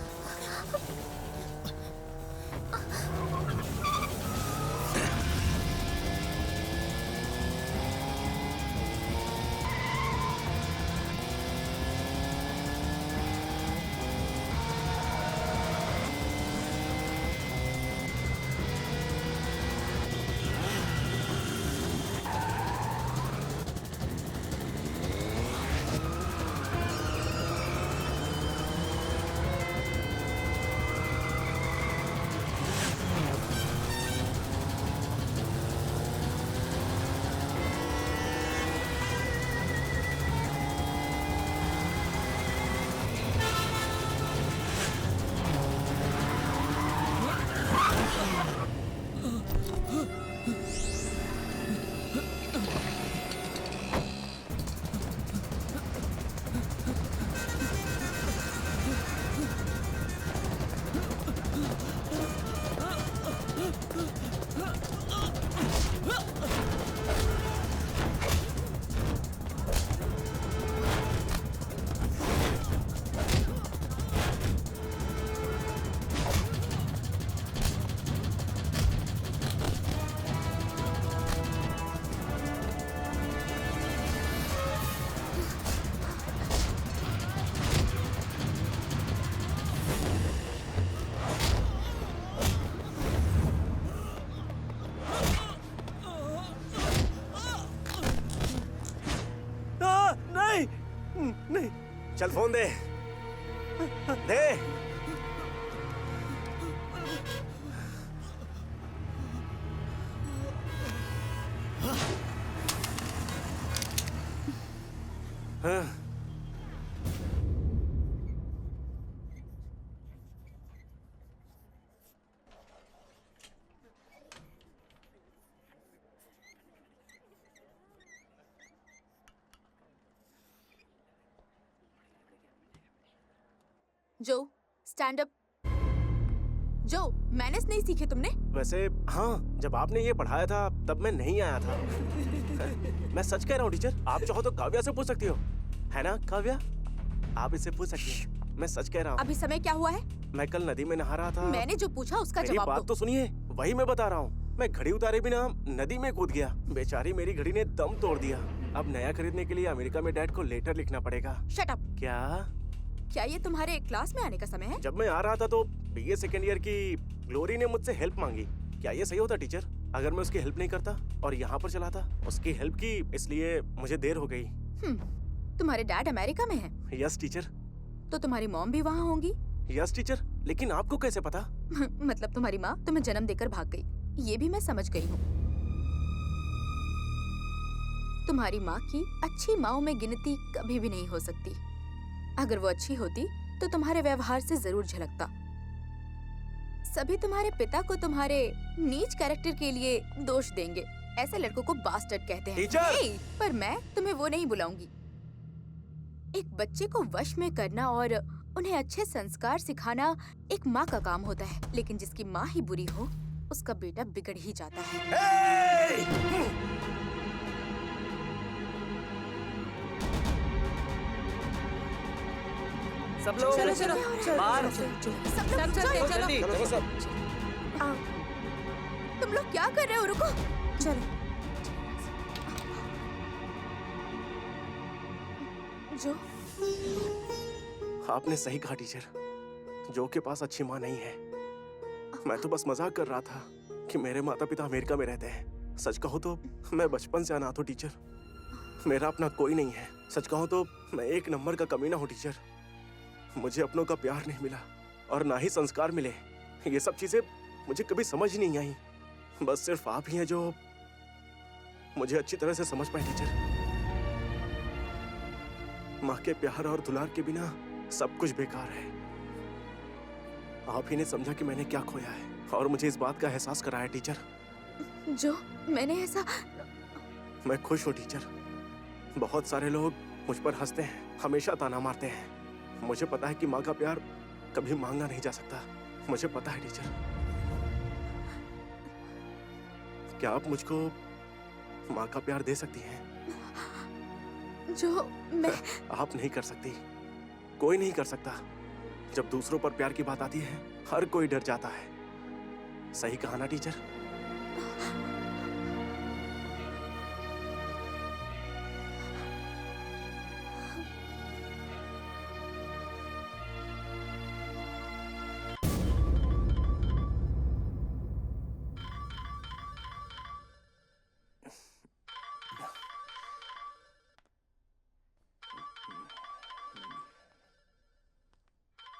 नहीं, चल फोन दे दे। हाँ। जो स्टैंड अप। जो मैनर्स नहीं सीखे तुमने? वैसे हाँ, जब आपने ये पढ़ाया था तब मैं नहीं आया था। मैं सच कह रहा हूँ टीचर, आप चाहो तो काव्या से पूछ सकती हो, है ना काव्या? आप इससे पूछ सकती हो, मैं सच कह रहा हूँ। अभी समय क्या हुआ है? मैं कल नदी में नहा रहा था। मैंने जो पूछा उसका मेरी जवाब बात दो। तो सुनिए, वही मैं बता रहा हूँ। मैं घड़ी उतारे बिना नदी में कूद गया। बेचारी मेरी घड़ी ने दम तोड़ दिया। अब नया खरीदने के लिए अमेरिका में डैड को लेटर लिखना पड़ेगा। Shut up. क्या ये तुम्हारे क्लास में आने का समय है? जब मैं आ रहा था तो बीए सेकेंड ईयर की ग्लोरी ने मुझसे हेल्प मांगी। क्या ये सही होता टीचर, अगर मैं उसकी हेल्प नहीं करता और यहाँ पर चला था? उसकी हेल्प की इसलिए मुझे देर हो गई। तुम्हारे डैड अमेरिका में हैं? Yes teacher. तो तुम्हारी मॉम भी वहाँ होंगी? यस टीचर, लेकिन आपको कैसे पता? मतलब तुम्हारी माँ तुम्हें जन्म देकर भाग गई, ये भी मैं समझ गई हूँ। तुम्हारी माँ की अच्छी माँओं में गिनती कभी भी नहीं हो सकती। अगर वो अच्छी होती तो तुम्हारे व्यवहार से जरूर झलकता। सभी तुम्हारे पिता को तुम्हारे नीच कैरेक्टर के लिए दोष देंगे। ऐसे लड़कों को बास्टर्ड कहते हैं। टीचर! पर मैं तुम्हें वो नहीं बुलाऊंगी। एक बच्चे को वश में करना और उन्हें अच्छे संस्कार सिखाना एक माँ का काम होता है, लेकिन जिसकी माँ ही बुरी हो उसका बेटा बिगड़ ही जाता है। सब लोग चलो चलो बाहर सब लोग चलो जाओ। चलो चलो सब। आओ। तुम लोग क्या कर रहे हो? रुको। चलो। जो आपने सही कहा टीचर, जो के पास अच्छी माँ नहीं है। मैं तो बस मजाक कर रहा था कि मेरे माता पिता अमेरिका में रहते हैं। सच कहो तो मैं बचपन से अनाथ हूँ टीचर। मेरा अपना कोई नहीं है। सच कहो तो मैं एक नंबर का कमीना हूँ टीचर। मुझे अपनों का प्यार नहीं मिला और ना ही संस्कार मिले। ये सब चीजें मुझे कभी समझ ही नहीं आई। बस सिर्फ आप ही हैं जो मुझे अच्छी तरह से समझ पाए टीचर। माँ के प्यार और दुलार के बिना सब कुछ बेकार है। आप ही ने समझा कि मैंने क्या खोया है और मुझे इस बात का एहसास कराया टीचर। जो मैंने ऐसा मैं खुश हूँ टीचर। बहुत सारे लोग मुझ पर हंसते हैं, हमेशा ताना मारते हैं। मुझे पता है कि माँ का प्यार कभी मांगा नहीं जा सकता। मुझे पता है टीचर। क्या आप मुझको माँ का प्यार दे सकती हैं? जो मैं आप नहीं कर सकती, कोई नहीं कर सकता। जब दूसरों पर प्यार की बात आती है हर कोई डर जाता है। सही कहा ना टीचर?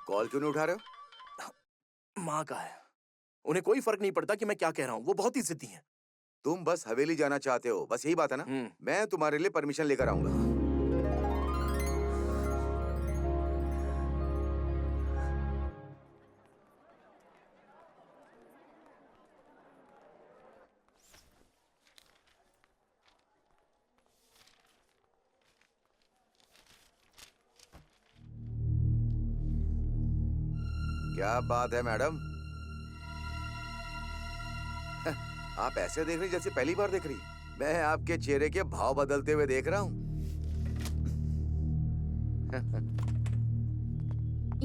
कॉल क्यों नहीं उठा रहे हो? माँ का है। उन्हें कोई फर्क नहीं पड़ता कि मैं क्या कह रहा हूँ। वो बहुत ही जिद्दी हैं। तुम बस हवेली जाना चाहते हो, बस यही बात है ना? मैं तुम्हारे लिए परमिशन लेकर आऊंगा। क्या बात है मैडम? आप ऐसे देख रही जैसे पहली बार देख रही। मैं आपके चेहरे के भाव बदलते हुए देख रहा हूँ।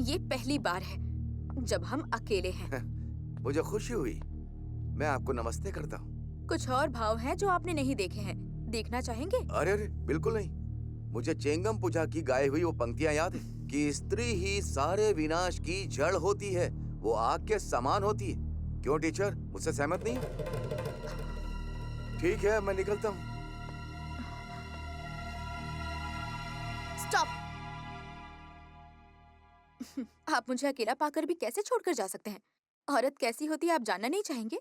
ये पहली बार है जब हम अकेले हैं। मुझे खुशी हुई। मैं आपको नमस्ते करता हूँ। कुछ और भाव हैं जो आपने नहीं देखे हैं। देखना चाहेंगे? अरे अरे बिल्कुल नहीं। मुझे चेंगम पूजा की गाई हुई वो पंक्तियां याद है कि स्त्री ही सारे विनाश की जड़ होती है, वो आग के समान होती है। क्यों टीचर, मुझसे सहमत नहीं? ठीक है, मैं निकलता हूँ। स्टॉप। आप मुझे अकेला पाकर भी कैसे छोड़कर जा सकते हैं? औरत कैसी होती है आप जानना नहीं चाहेंगे?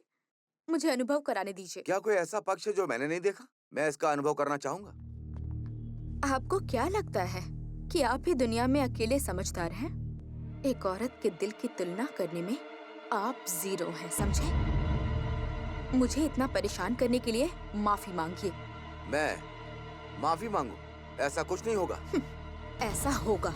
मुझे अनुभव कराने दीजिए। क्या कोई ऐसा पक्ष है जो मैंने नहीं देखा? मैं इसका अनुभव करना चाहूंगा। आपको क्या लगता है कि आप ही दुनिया में अकेले समझदार हैं? एक औरत के दिल की तुलना करने में आप जीरो हैं, समझे? मुझे इतना परेशान करने के लिए माफी मांगिए। मैं माफी मांगू? ऐसा कुछ नहीं होगा। ऐसा होगा।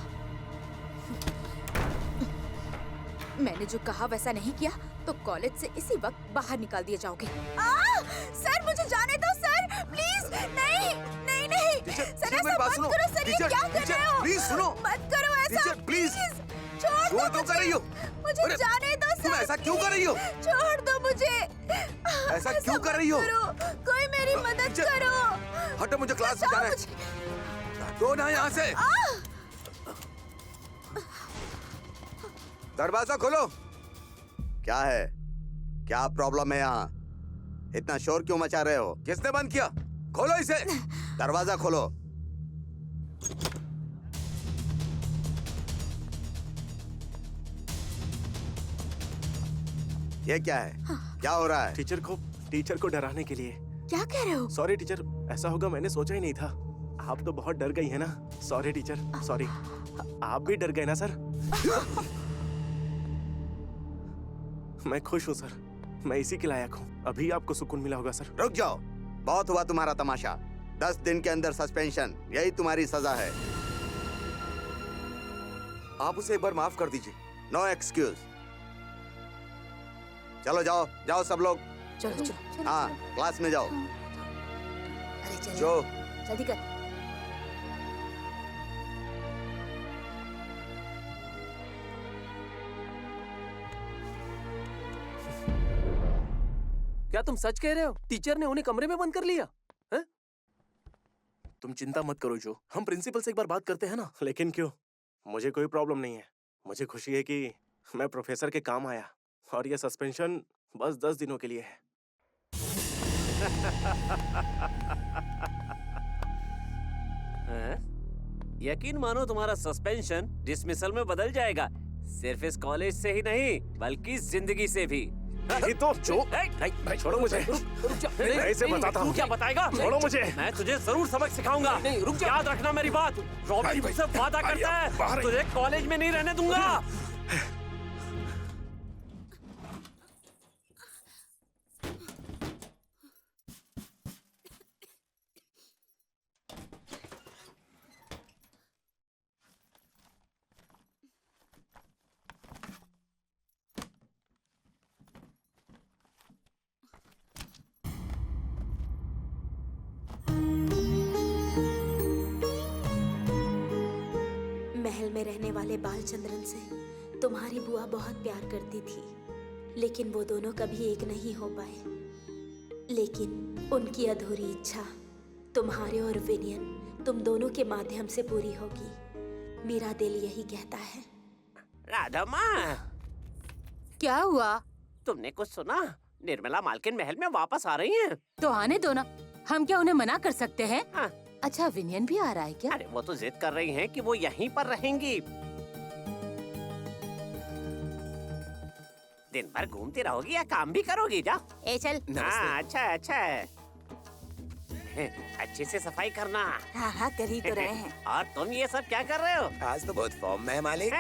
मैंने जो कहा वैसा नहीं किया तो कॉलेज से इसी वक्त बाहर निकाल दिए जाओगे। सर मुझे जाने दो सर, प्लीज। नहीं नहीं नहीं सर, ऐसा मत करो सर। ये क्या कर रहे हो? प्लीज सुनो। मत करो ऐसा। Teacher please. छोड़ दो कर रही हो? मुझे जाने दो सर। तुम ऐसा क्यों कर रही हो? छोड़ दो मुझे। ऐसा क्यों कर रही हो? कोई मेरी मदद करो। हटो, मुझे क्लास में जाना है। दो ना यहाँ से। दरवाजा खोलो। क्या है? क्या प्रॉब्लम है यहाँ? इतना शोर क्यों मचा रहे हो? किसने बंद किया? खोलो इसे। दरवाजा खोलो। ये क्या है? क्या हो रहा है? टीचर को डराने के लिए। क्या कह रहे हो? सॉरी टीचर, ऐसा होगा मैंने सोचा ही नहीं था। आप तो बहुत डर गई है ना। Sorry teacher, sorry. आप भी डर गए ना सर? मैं खुश हूँ सर। मैं इसी के लायक हूँ। अभी आपको सुकून मिला होगा सर। रुक जाओ, बहुत हुआ तुम्हारा तमाशा। 10 दिन के अंदर सस्पेंशन, यही तुम्हारी सजा है। आप उसे एक बार माफ कर दीजिए। No excuse. चलो जाओ जाओ सब लोग। चलो चलो। हाँ क्लास में जाओ। अरे चल जो जल्दी कर। क्या तुम सच कह रहे हो? टीचर ने उन्हें कमरे में बंद कर लिया है? तुम चिंता मत करो जो, हम प्रिंसिपल से एक बार बात करते हैं ना। लेकिन क्यों? मुझे कोई प्रॉब्लम नहीं है। मुझे खुशी है कि मैं प्रोफेसर के काम आया और ये सस्पेंशन बस 10 दिनों के लिए है। हैं? यकीन मानो तुम्हारा सस्पेंशन डिसमिसल में बदल जाएगा। सिर्फ इस कॉलेज से ही नहीं बल्कि जिंदगी से भी। यही तो जो नहीं भाई छोड़ो मुझे। मैं इसे बताता हूँ। तू क्या बताएगा? छोड़ो मुझे। मैं तुझे जरूर सबक सिखाऊंगा। नहीं, रुक जा। याद रखना मेरी बात। रॉबिन तुझसे वादा करता है तुझे कॉलेज में नहीं रहने दूंगा। महल में रहने वाले बालचंद्रन से तुम्हारी बुआ बहुत प्यार करती थी, लेकिन वो दोनों कभी एक नहीं हो पाए। लेकिन उनकी अधूरी इच्छा तुम्हारे और विनियन तुम दोनों के माध्यम से पूरी होगी। मेरा दिल यही कहता है। राधा माँ, क्या हुआ? तुमने कुछ सुना? निर्मला मालकिन महल में वापस आ रही हैं। तो आने दो ना, हम क्या उन्हें मना कर सकते हैं? हाँ। अच्छा विनियन भी आ रहा है क्या? अरे वो तो जिद कर रही हैं कि वो यहीं पर रहेंगी। दिन भर घूमती रहोगी या काम भी करोगी? जा। ए चल। हाँ अच्छा है, अच्छा है। अच्छे से सफाई करना। हाँ हाँ कर ही तो रहे हैं। और तुम ये सब क्या कर रहे हो? आज तो बहुत फॉर्म में है मालिक।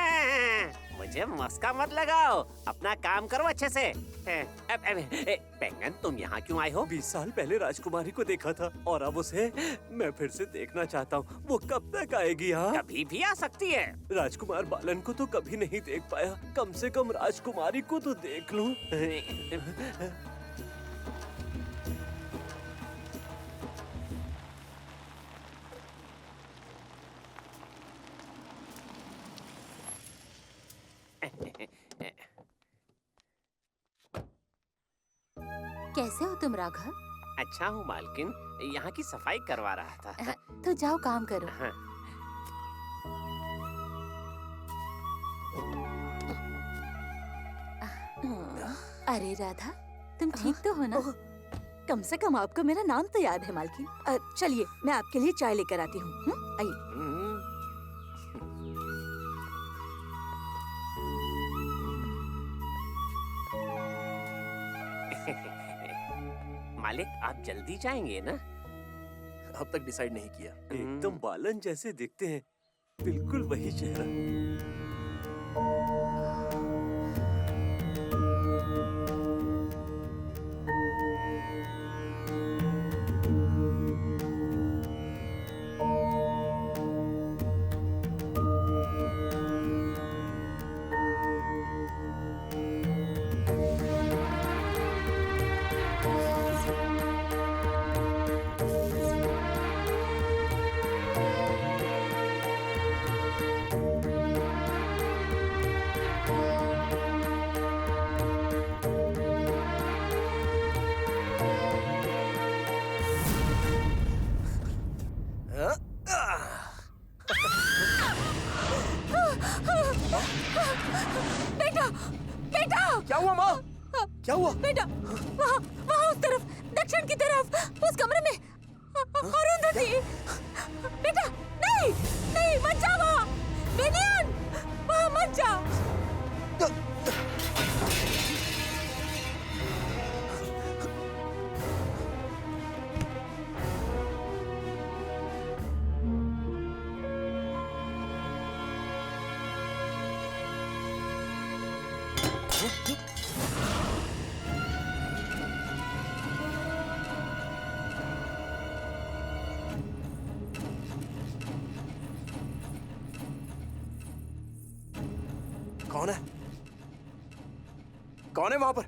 मुझे मस्का मत लगाओ, अपना काम करो अच्छे से। पेंगन तुम यहाँ क्यों आए हो? 20 साल पहले राजकुमारी को देखा था और अब उसे मैं फिर से देखना चाहता हूँ। वो कब तक आएगी यहाँ? कभी भी आ सकती है। राजकुमार बालन को तो कभी नहीं देख पाया, कम से कम राजकुमारी को तो देख लूं। कैसे हो तुम राघव? अच्छा हूँ मालकिन, यहाँ की सफाई करवा रहा था। तो जाओ काम करो। हाँ। अरे राधा, तुम ठीक तो हो ना? ओह, कम से कम आपको मेरा नाम तो याद है मालकिन। चलिए मैं आपके लिए चाय लेकर आती हूँ। आइए। मालिक आप जल्दी जाएंगे ना? अब तक डिसाइड नहीं किया। एकदम बालन जैसे दिखते हैं, बिल्कुल वही चेहरा। बेटा बेटा क्या हुआ माँ? क्या हुआ? बेटा वहाँ वहाँ उस तरफ, दक्षिण की तरफ, उस कमरे में अरुंधति। बेटा नहीं नहीं मत जा वहाँ। विनियन वहाँ मत जा। कौन है वहां पर?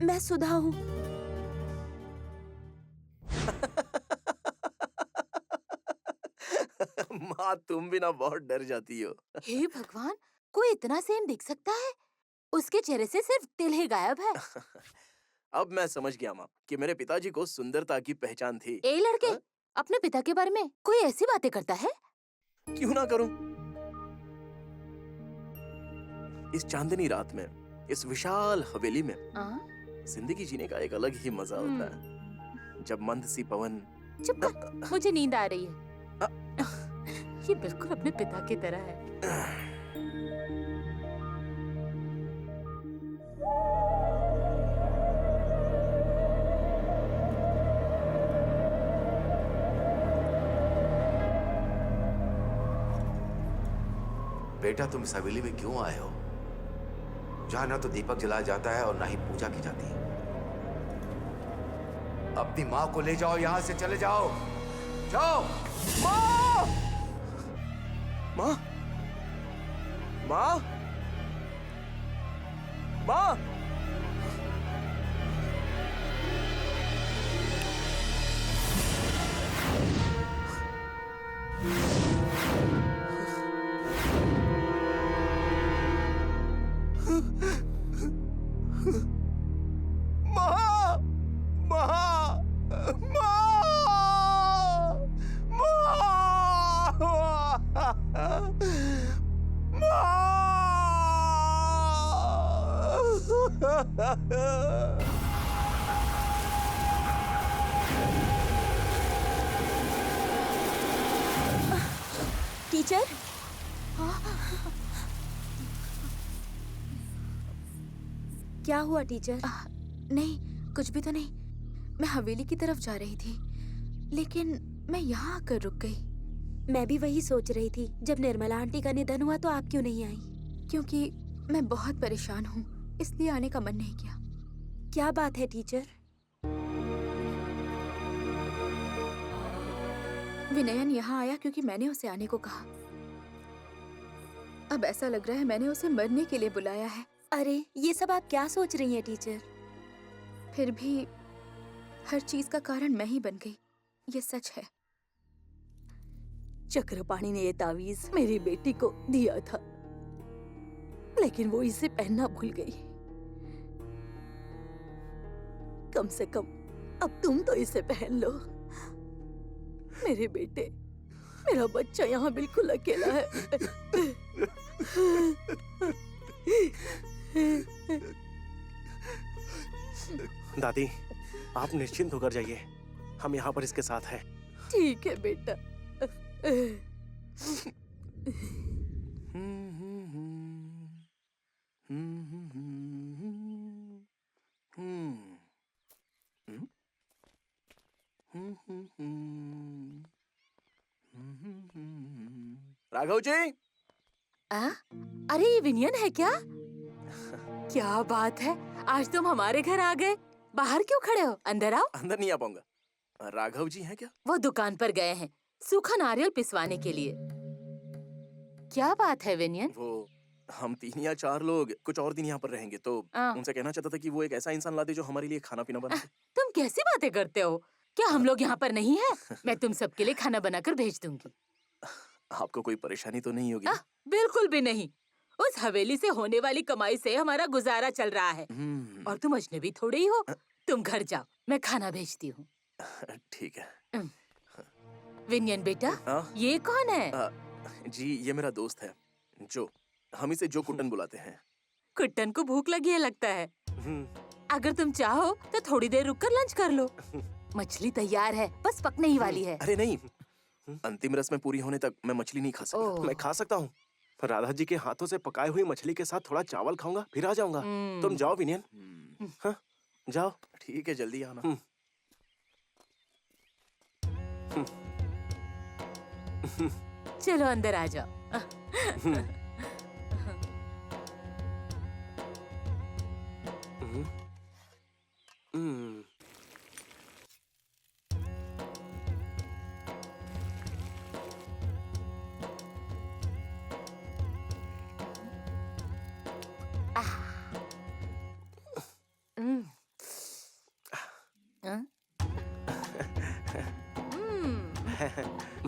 मैं सुधा हूँ। माँ, तुम भी ना बहुत डर जाती हो। हे भगवान, कोई इतना सेम दिख सकता है? उसके चेहरे से सिर्फ तिल ही गायब है। अब मैं समझ गया माँ कि मेरे पिताजी को सुंदरता की पहचान थी। ए लड़के, हाँ? अपने पिता के बारे में कोई ऐसी बातें करता है? क्यों ना करूं? इस चांदनी रात में, इस विशाल हवेली में जिंदगी जीने का एक अलग ही मजा होता है। जब मंद सी पवन। चुप कर, मुझे नींद आ रही है। ये बिल्कुल अपने पिता की तरह है। बेटा, तुम इस हवेली में क्यों आए हो जहां ना तो दीपक जलाया जाता है और ना ही पूजा की जाती है? अपनी माँ को ले जाओ, यहां से चले जाओ, जाओ। माँ! माँ! माँ! माँ! टीचर, क्या हुआ टीचर? नहीं, कुछ भी तो नहीं। मैं हवेली की तरफ जा रही थी, लेकिन मैं यहाँ आकर रुक गई। मैं भी वही सोच रही थी। जब निर्मला आंटी का निधन हुआ तो आप क्यों नहीं आई? क्योंकि मैं बहुत परेशान हूँ, इसलिए आने का मन नहीं किया। क्या बात है टीचर? विनयन यहाँ आया क्योंकि मैंने उसे आने को कहा। अब ऐसा लग रहा है मैंने उसे मरने के लिए बुलाया है। अरे, ये सब आप क्या सोच रही हैं टीचर? फिर भी हर चीज का कारण मैं ही बन गई, ये सच है। चक्रपाणी ने ये तावीज मेरी बेटी को दिया था, लेकिन वो इसे पहनना भूल गई। कम से कम अब तुम तो इसे पहन लो। मेरे बेटे, मेरा बच्चा यहाँ बिल्कुल अकेला है। दादी, आप निश्चिंत होकर जाइए, हम यहाँ पर इसके साथ हैं। ठीक है बेटा। राघव जी! अरे, ये विनयन है क्या? क्या बात है, आज तुम हमारे घर आ गए। बाहर क्यों खड़े हो? अंदर आओ। अंदर नहीं आ पाऊंगा। राघव जी हैं क्या? वो दुकान पर गए हैं सूखा नारियल पिसवाने के लिए। क्या बात है विनयन? वो हम 3 या 4 लोग कुछ और दिन यहाँ पर रहेंगे, तो उनसे कहना चाहता था कि वो एक ऐसा इंसान ला दे जो हमारे लिए खाना पीना बना दे। तुम कैसी बातें करते हो? क्या हम लोग यहाँ पर नहीं है? मैं तुम सबके लिए खाना बनाकर भेज दूंगी। आपको कोई परेशानी तो नहीं होगी? बिल्कुल भी नहीं। उस हवेली से होने वाली कमाई से हमारा गुजारा चल रहा है। और तुम अजनबी थोड़ी ही हो। तुम घर जाओ, मैं खाना भेजती हूँ। ठीक है। विनयन बेटा, ये कौन है? जी, ये मेरा दोस्त है, जो हम इसे जो कुट्टन बुलाते हैं। कुट्टन को भूख लगी है लगता है। अगर तुम चाहो तो थोड़ी देर रुककर लंच कर लो। मछली तैयार है, बस पकने ही वाली है। अरे नहीं, अंतिम रस्में पूरी होने तक मैं मछली नहीं खा सकता। मैं खा सकता हूँ, राधा जी के हाथों से पकाई हुई मछली के साथ थोड़ा चावल खाऊंगा, फिर आ जाऊंगा। तुम जाओ विनयन। हाँ, जाओ। ठीक है, जल्दी आना। चलो अंदर आ जाओ।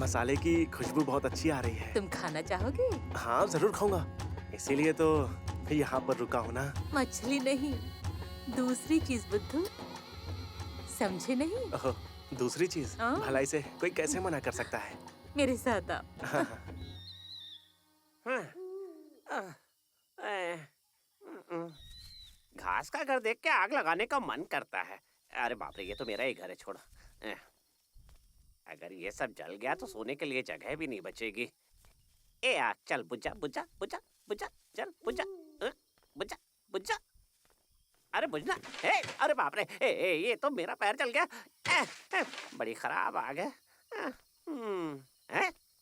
मसाले की खुशबू बहुत अच्छी आ रही है। तुम खाना चाहोगे? हाँ जरूर खाऊंगा, इसीलिए तो यहाँ पर रुका हूँ ना। मछली नहीं, दूसरी चीज बुद्धू, समझे नहीं? ओह, दूसरी चीज? हाँ। भलाई से कोई कैसे मना कर सकता है? मेरे साथ आओ। हाँ, घास का घर देख के आग लगाने का मन करता है। अरे बाप रे, ये तो मेरा ही घर है, छोड़ो। अगर ये सब जल गया तो सोने के लिए जगह भी नहीं बचेगी। ए यार, चल बुझा बुझा बुझा बुझा, चल बुझा बुझा बुझा। अरे बुझना। अरे बाप रे, ये तो मेरा पैर जल गया। बड़ी खराब आग है।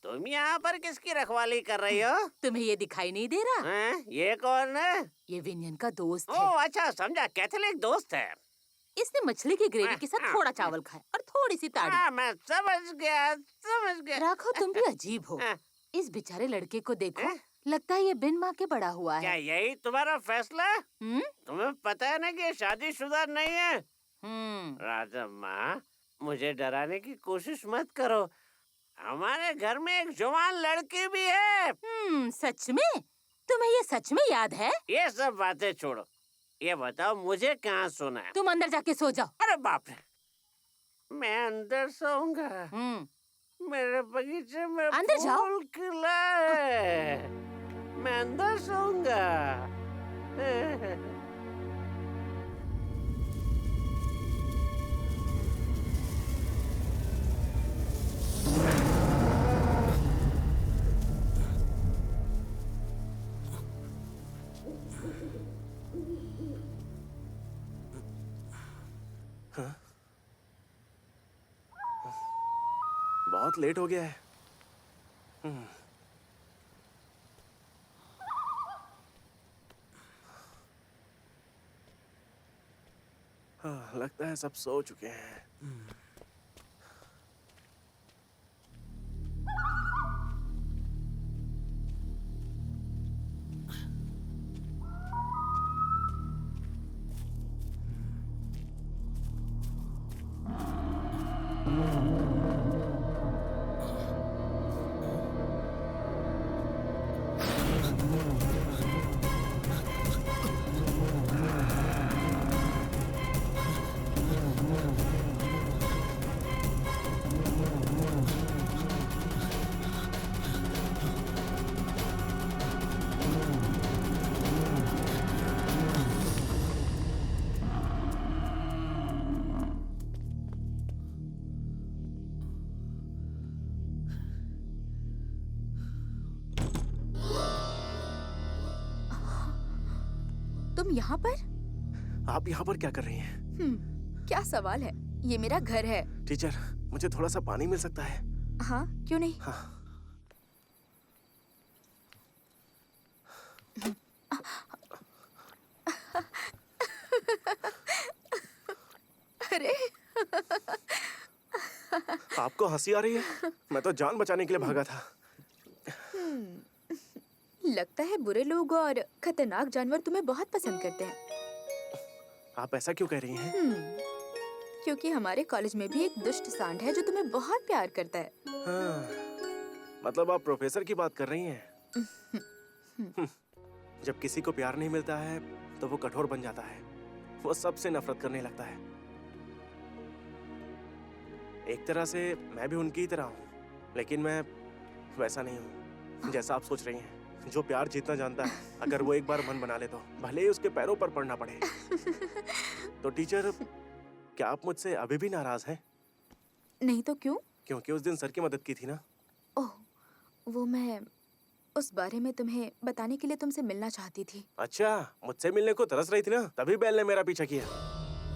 तुम यहाँ पर किसकी रखवाली कर रही हो? तुम्हें ये दिखाई नहीं दे रहा? ये कौन है? ये विनियन का दोस्त है। ओह अच्छा, समझा, कैथोलिक दोस्त है। इसने मछली की ग्रेवी के साथ थोड़ा चावल खाया और थोड़ी सी ताड़ी। मैं समझ गया, समझ गया। राघव, तुम भी अजीब हो। इस बेचारे लड़के को देखो, लगता है ये बिन माँ के बड़ा हुआ क्या है। यही तुम्हारा फैसला? तुम्हें पता है ना कि शादीशुदा नहीं है? राजम्मा, मुझे डराने की कोशिश मत करो। हमारे घर में एक जवान लड़की भी है। सच में? तुम्हें ये सच में याद है? ये सब बातें छोड़ो, ये बताओ मुझे कहाँ सोना है? तुम अंदर जाके सो जाओ। अरे बाप रे, मैं अंदर सोऊंगा? मेरे बगीचे में अंदर जाओ। फूल खिला है, मैं अंदर सोऊंगा। बहुत लेट हो गया है। हाँ, लगता है सब सो चुके हैं। तुम यहाँ पर? आप यहाँ पर क्या कर रही हैं? क्या सवाल है, ये मेरा घर है। टीचर, मुझे थोड़ा सा पानी मिल सकता है? हाँ, क्यों नहीं? हाँ। अरे आपको हंसी आ रही है? मैं तो जान बचाने के लिए भागा था। लगता है बुरे लोग और खतरनाक जानवर तुम्हें बहुत पसंद करते हैं। आप ऐसा क्यों कह रही हैं? क्योंकि हमारे कॉलेज में भी एक दुष्ट सांड है जो तुम्हें बहुत प्यार करता है। हाँ, मतलब आप प्रोफेसर की बात कर रही हैं? जब किसी को प्यार नहीं मिलता है तो वो कठोर बन जाता है, वो सबसे नफरत करने लगता है। एक तरह से मैं भी उनकी ही तरह हूँ, लेकिन मैं वैसा नहीं हूँ जैसा आप सोच रही हैं। जो प्यार जीतना जानता है, अगर वो एक बार मन बना ले तो भले ही उसके पैरों पर पड़ना पड़े। तो टीचर, क्या आप मुझसे अभी भी नाराज हैं? नहीं तो क्यों? क्योंकि उस दिन सर की मदद की थी ना। ओह, वो मैं उस बारे में तुम्हें बताने के लिए तुमसे मिलना चाहती थी। अच्छा, मुझसे मिलने को तरस रही थी ना, तभी बैल ने मेरा पीछा किया।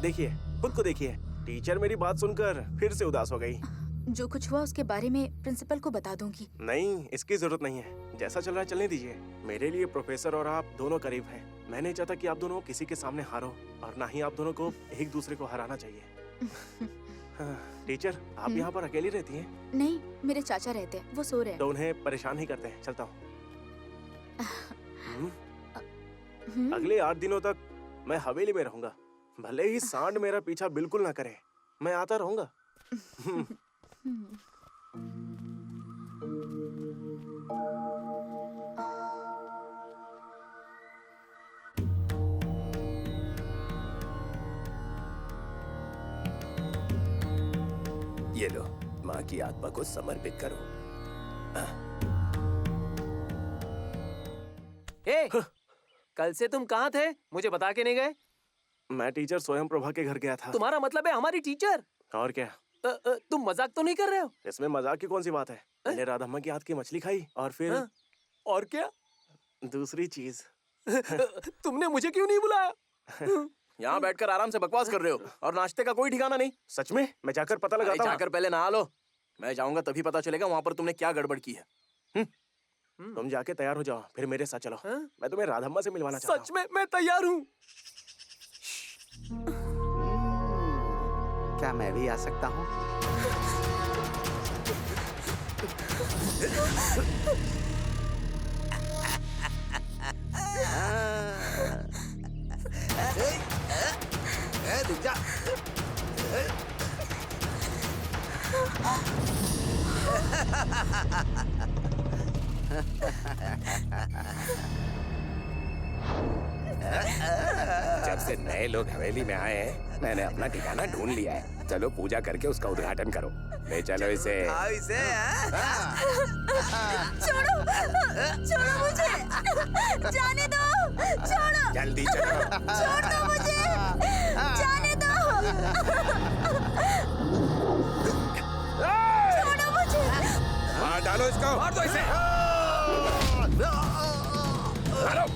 देखिए, खुद को देखिए, टीचर मेरी बात सुनकर फिर से उदास हो गई। जो कुछ हुआ उसके बारे में प्रिंसिपल को बता दूंगी। नहीं, इसकी जरूरत नहीं है। जैसा चल रहा है चलने दीजिए। मेरे लिए प्रोफेसर और आप दोनों करीब हैं। मैं नहीं चाहता कि आप दोनों किसी के सामने हारो, और ना ही आप दोनों को एक दूसरे को हराना चाहिए। हाँ, टीचर, आप यहाँ पर अकेली रहती हैं? नहीं, मेरे चाचा रहते हैं, वो सो रहे हैं। तो उन्हें परेशान ही करते हैं। चलता हूँ। अगले 8 दिनों तक मैं हवेली में रहूंगा। भले ही सांड मेरा पीछा बिल्कुल ना करे, मैं आता रहूंगा। ये लो, माँ की आत्मा को समर्पित करो। ए, कल से तुम कहाँ थे? मुझे बता के नहीं गए? मैं टीचर स्वयं प्रभा के घर गया था। तुम्हारा मतलब है हमारी टीचर? और क्या? तुम मजाक तो नहीं कर रहे हो? इसमें मजाक की कौन सी बात है? मैंने राधाम्मा की हाथ की मछली खाई और फिर हाँ? और क्या? दूसरी चीज। तुमने मुझे क्यों नहीं बुलाया? यहाँ बैठकर आराम से बकवास कर रहे हो और नाश्ते का कोई ठिकाना नहीं। सच में? मैं जाकर पता अरे लगाता हूँ। जाकर पहले नहा लो। मैं जाऊंगा तभी पता चलेगा वहां पर तुमने क्या गड़बड़ की है। तुम जाके तैयार हो जाओ, फिर मेरे साथ चलो। हाँ? मैं तुम्हें राधाम्मा से मिलवाना चाहता हूँ। सच में मैं तैयार हूँ। क्या मैं भी आ सकता हूँ? रुक जा। जब से नए लोग हवेली में आए हैं, मैंने अपना ठिकाना ढूंढ लिया है। चलो पूजा करके उसका उद्घाटन करो। ले चलो इसे। छोड़ो छोड़ो मुझे, जाने दो, छोड़ो, जल्दी चलो। छोड़ दो मुझे, जाने दो, छोड़ो मुझे। मार डालो इसको। मार दो इसे। मारो।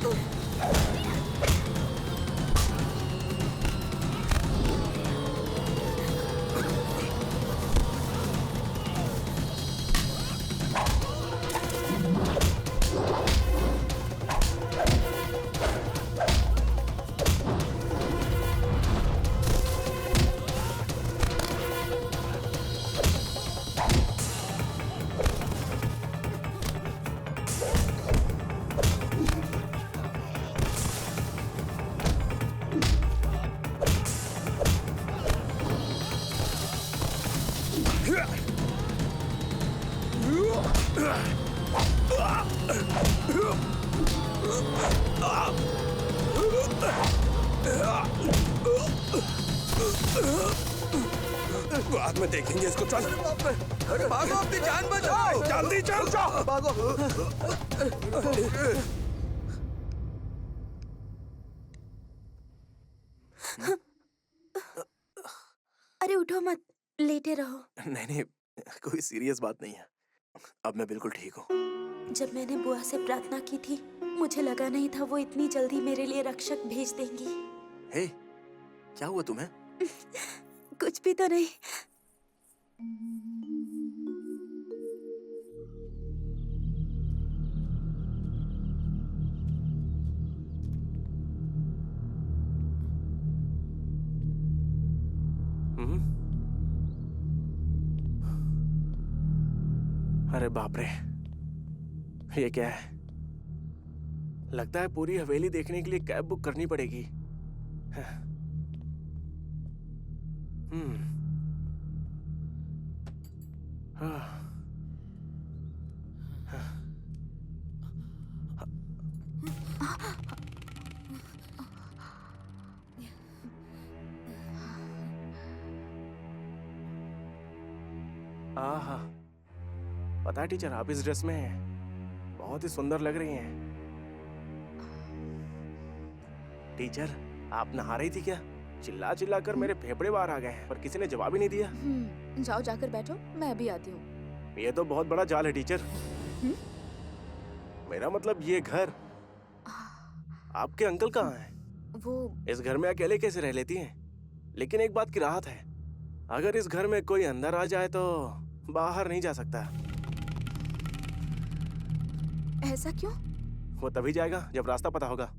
बाद में देखेंगे इसको। चल अरे भागो, अपनी जान बचाओ। जल्दी चल। भागो। अरे उठो मत, लेटे रहो। नहीं नहीं, कोई सीरियस बात नहीं है। अब मैं बिल्कुल ठीक हूँ। जब मैंने बुआ से प्रार्थना की थी, मुझे लगा नहीं था वो इतनी जल्दी मेरे लिए रक्षक भेज देंगी। हे, क्या हुआ तुम्हें? कुछ भी तो नहीं। अरे बाप रे, ये क्या है? लगता है पूरी हवेली देखने के लिए कैब बुक करनी पड़ेगी। आहा, पता है टीचर, आप इस ड्रेस में बहुत ही सुंदर लग रही हैं। टीचर, आप नहा रही थी क्या? चिल्ला चिल्ला कर मेरे फेफड़े बाहर आ गए हैं, पर किसी ने जवाब ही नहीं दिया। जाओ जाकर बैठो, मैं अभी आती हूँ। ये तो बहुत बड़ा जाल है टीचर। मेरा मतलब ये घर, आपके अंकल कहाँ हैं? वो इस घर में अकेले कैसे रह लेती हैं? लेकिन एक बात की राहत है, अगर इस घर में कोई अंदर आ जाए तो बाहर नहीं जा सकता। ऐसा क्यों? वो तभी जाएगा जब रास्ता पता होगा।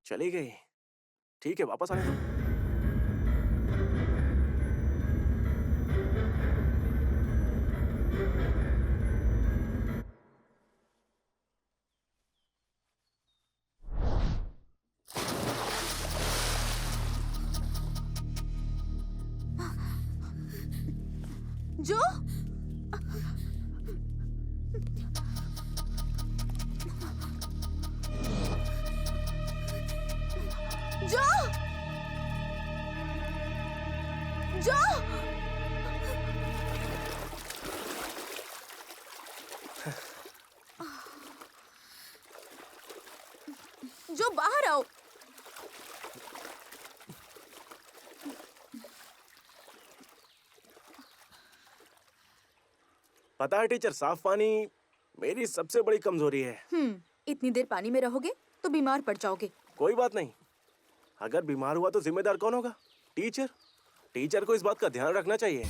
चली गई। ठीक है, वापस आने दो। जो जो जो जो बाहर आओ। पता है टीचर, साफ पानी मेरी सबसे बड़ी कमजोरी है। इतनी देर पानी में रहोगे तो बीमार पड़ जाओगे। कोई बात नहीं, अगर बीमार हुआ तो जिम्मेदार कौन होगा? टीचर। टीचर को इस बात का ध्यान रखना चाहिए।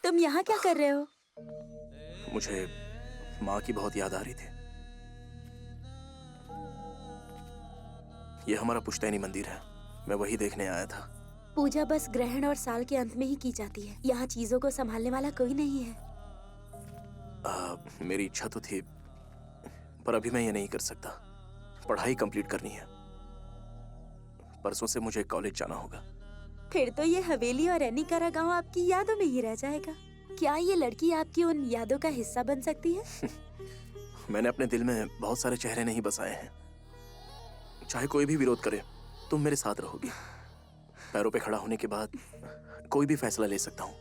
तुम यहाँ क्या कर रहे हो? मुझे माँ की बहुत याद आ रही थी। ये हमारा पुश्तैनी मंदिर है, मैं वही देखने आया था। पूजा बस ग्रहण और साल के अंत में ही की जाती है। यहाँ चीजों को संभालने वाला कोई नहीं है। मेरी इच्छा तो थी, पर अभी मैं ये नहीं कर सकता। पढ़ाई कंप्लीट करनी है। परसों से मुझे कॉलेज जाना होगा। फिर तो ये हवेली और एनिकारा गांव आपकी यादों में ही रह जाएगा। क्या ये लड़की आपकी उन यादों का हिस्सा बन सकती है? मैंने अपने दिल में बहुत सारे चेहरे नहीं बसाए हैं। चाहे कोई भी विरोध करे, तुम मेरे साथ रहोगी। पैरों पे खड़ा होने के बाद कोई भी फैसला ले सकता हूँ।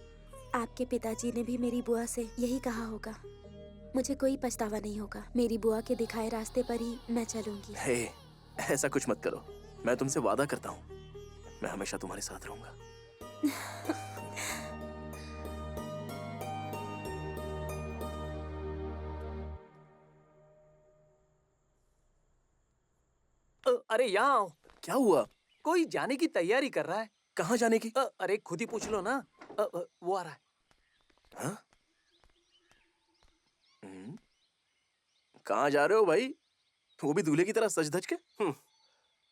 आपके पिताजी ने भी मेरी बुआ से यही कहा होगा। मुझे कोई पछतावा नहीं होगा। मेरी बुआ के दिखाए रास्ते पर ही मैं चलूंगी। हे, ऐसा कुछ मत करो। मैं तुमसे वादा करता हूँ, मैं हमेशा तुम्हारे साथ रहूंगा। अरे यहाँ आओ। क्या हुआ? कोई जाने की तैयारी कर रहा है। कहाँ जाने की? अरे खुद ही पूछ लो ना। वो आ रहा है। हाँ? कहाँ जा रहे हो भाई? वो भी दूल्हे की तरह सज धज के?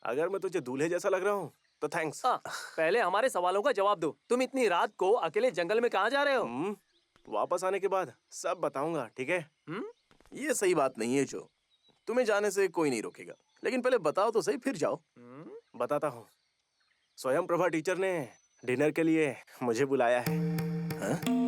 अगर मैं तुझे दूल्हे जैसा लग रहा हूँ तो थैंक्स। पहले हमारे सवालों का जवाब दो। तुम इतनी रात को अकेले जंगल में कहाँ जा रहे हो? वापस आने के बाद सब बताऊंगा, ठीक है? ये सही बात नहीं है जो। तुम्हें जाने से कोई नहीं रोकेगा, लेकिन पहले बताओ तो सही, फिर जाओ। बताता हूँ। स्वयं प्रभा टीचर ने डिनर के लिए मुझे बुलाया है। हाँ?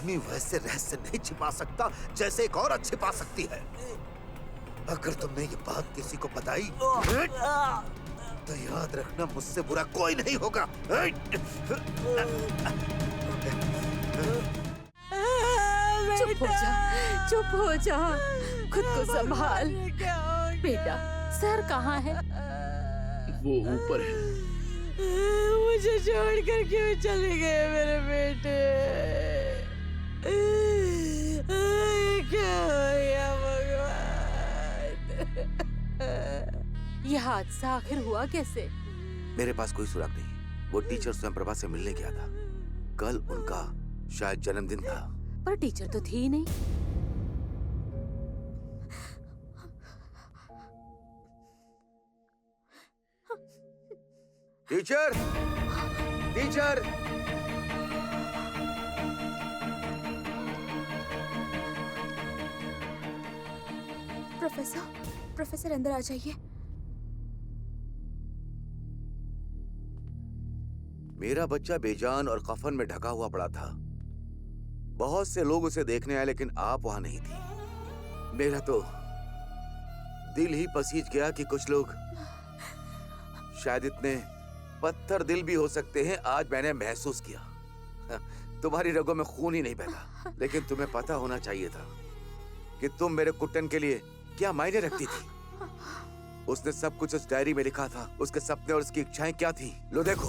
आदमी वैसे रहस्य नहीं छिपा सकता जैसे एक औरत छिपा सकती है। अगर तुमने ये बात किसी को बताई तो याद रखना मुझसे बुरा कोई नहीं होगा। चुप हो जा, चुप हो जा, खुद को संभाल। बेटा, सर कहाँ है? वो ऊपर है। मुझे छोड़कर क्यों चले गए मेरे बेटे? क्या हो गया भगवान? ये हादसा आखिर हुआ कैसे? मेरे पास कोई सुराग नहीं। वो टीचर स्वयं प्रभा से मिलने गया था। कल उनका शायद जन्मदिन था। पर टीचर तो थी ही नहीं। टीचर, टीचर, प्रोफेसर अंदर आ जाइए। मेरा बच्चा बेजान और कफन में ढका हुआ पड़ा था। बहुत से लोग उसे देखने आए लेकिन आप वहां नहीं थी। मेरा तो दिल ही पसीज गया कि कुछ लोग शायद इतने पत्थर दिल भी हो सकते हैं। आज मैंने महसूस किया तुम्हारी रगों में खून ही नहीं बहता, लेकिन तुम्हें पता होना चाहिए था कि तुम मेरे कुट्टन के लिए क्या मायने रखती थी। उसने सब कुछ उस डायरी में लिखा था। उसके सपने और उसकी इच्छाएं क्या थी, लो देखो।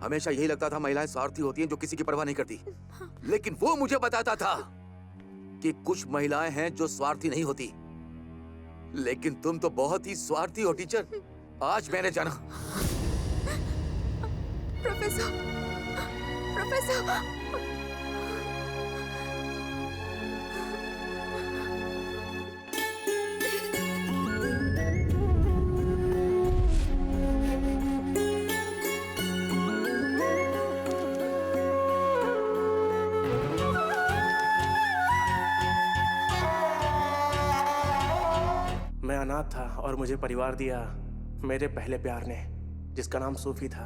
हमेशा यही लगता था महिलाएं स्वार्थी होती हैं जो किसी की परवाह नहीं करती, लेकिन वो मुझे बताता था कि कुछ महिलाएं हैं जो स्वार्थी नहीं होती। लेकिन तुम तो बहुत ही स्वार्थी हो टीचर। आज मैंने जाना। प्रोफेसर, मैं अनाथ था और मुझे परिवार दिया मेरे पहले प्यार ने, जिसका नाम सूफी था।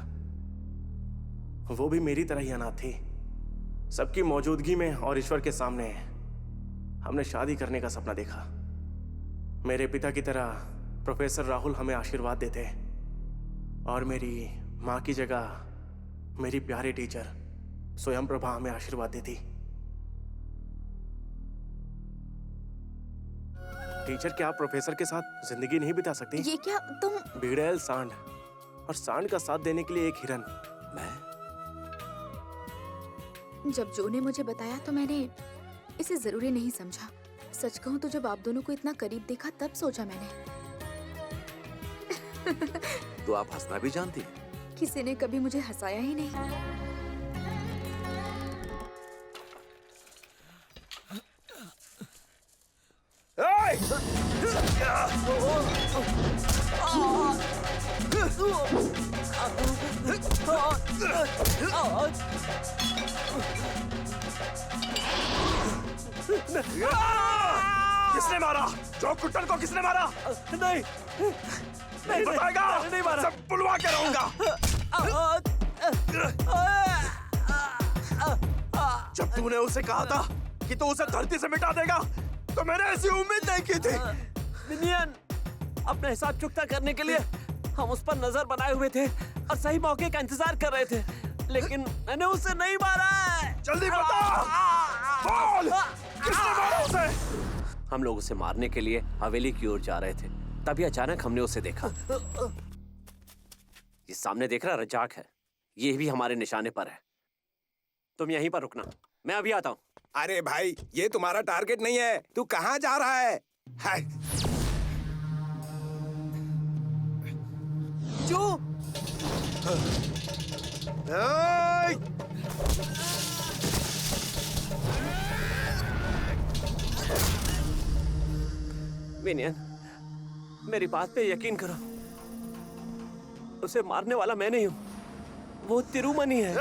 वो भी मेरी तरह ही अनाथ थी। सबकी मौजूदगी में और ईश्वर के सामने हमने शादी करने का सपना देखा। मेरे पिता की तरह प्रोफेसर राहुल हमें आशीर्वाद देते और मेरी माँ की जगह मेरी प्यारी टीचर स्वयं प्रभा हमें आशीर्वाद देती। टीचर, क्या आप प्रोफेसर के साथ जिंदगी नहीं बिता सकती? ये क्या तुम? बिगड़ैल सांड, और सांड का साथ देने के लिए एक हिरन। जब जो ने मुझे बताया तो मैंने इसे जरूरी नहीं समझा। सच कहूं तो जब आप दोनों को इतना करीब देखा तब सोचा मैंने। तो आप हंसना भी जानती हैं? किसी ने कभी मुझे हंसाया ही नहीं। किसने मारा? जो कुट्टन को किसने मारा? नहीं, नहीं बताएगा। नहीं मारा। सब बुलवा के रहूंगा। जब तूने उसे कहा था कि तू उसे धरती से मिटा देगा, तो मैंने ऐसी उम्मीद नहीं की थी। मिनियन, अपना हिसाब चुकता करने के लिए हम उस पर नजर बनाए हुए थे और सही मौके का इंतजार कर रहे थे, लेकिन मैंने उसे नहीं मारा है। जल्दी बता, बोल, किसने मारा उसे? हम लोग उसे मारने के लिए हवेली की ओर जा रहे थे, तभी अचानक हमने उसे देखा। ये सामने देख रहा रजाक है, ये भी हमारे निशाने पर है। तुम यहीं पर रुकना, मैं अभी आता हूँ। अरे भाई, ये तुम्हारा टारगेट नहीं है। तू कहाँ जा रहा है? हाय। जो विनयन, मेरी बात पे यकीन करो, उसे मारने वाला मैं नहीं हूँ, वो तिरुमणि है।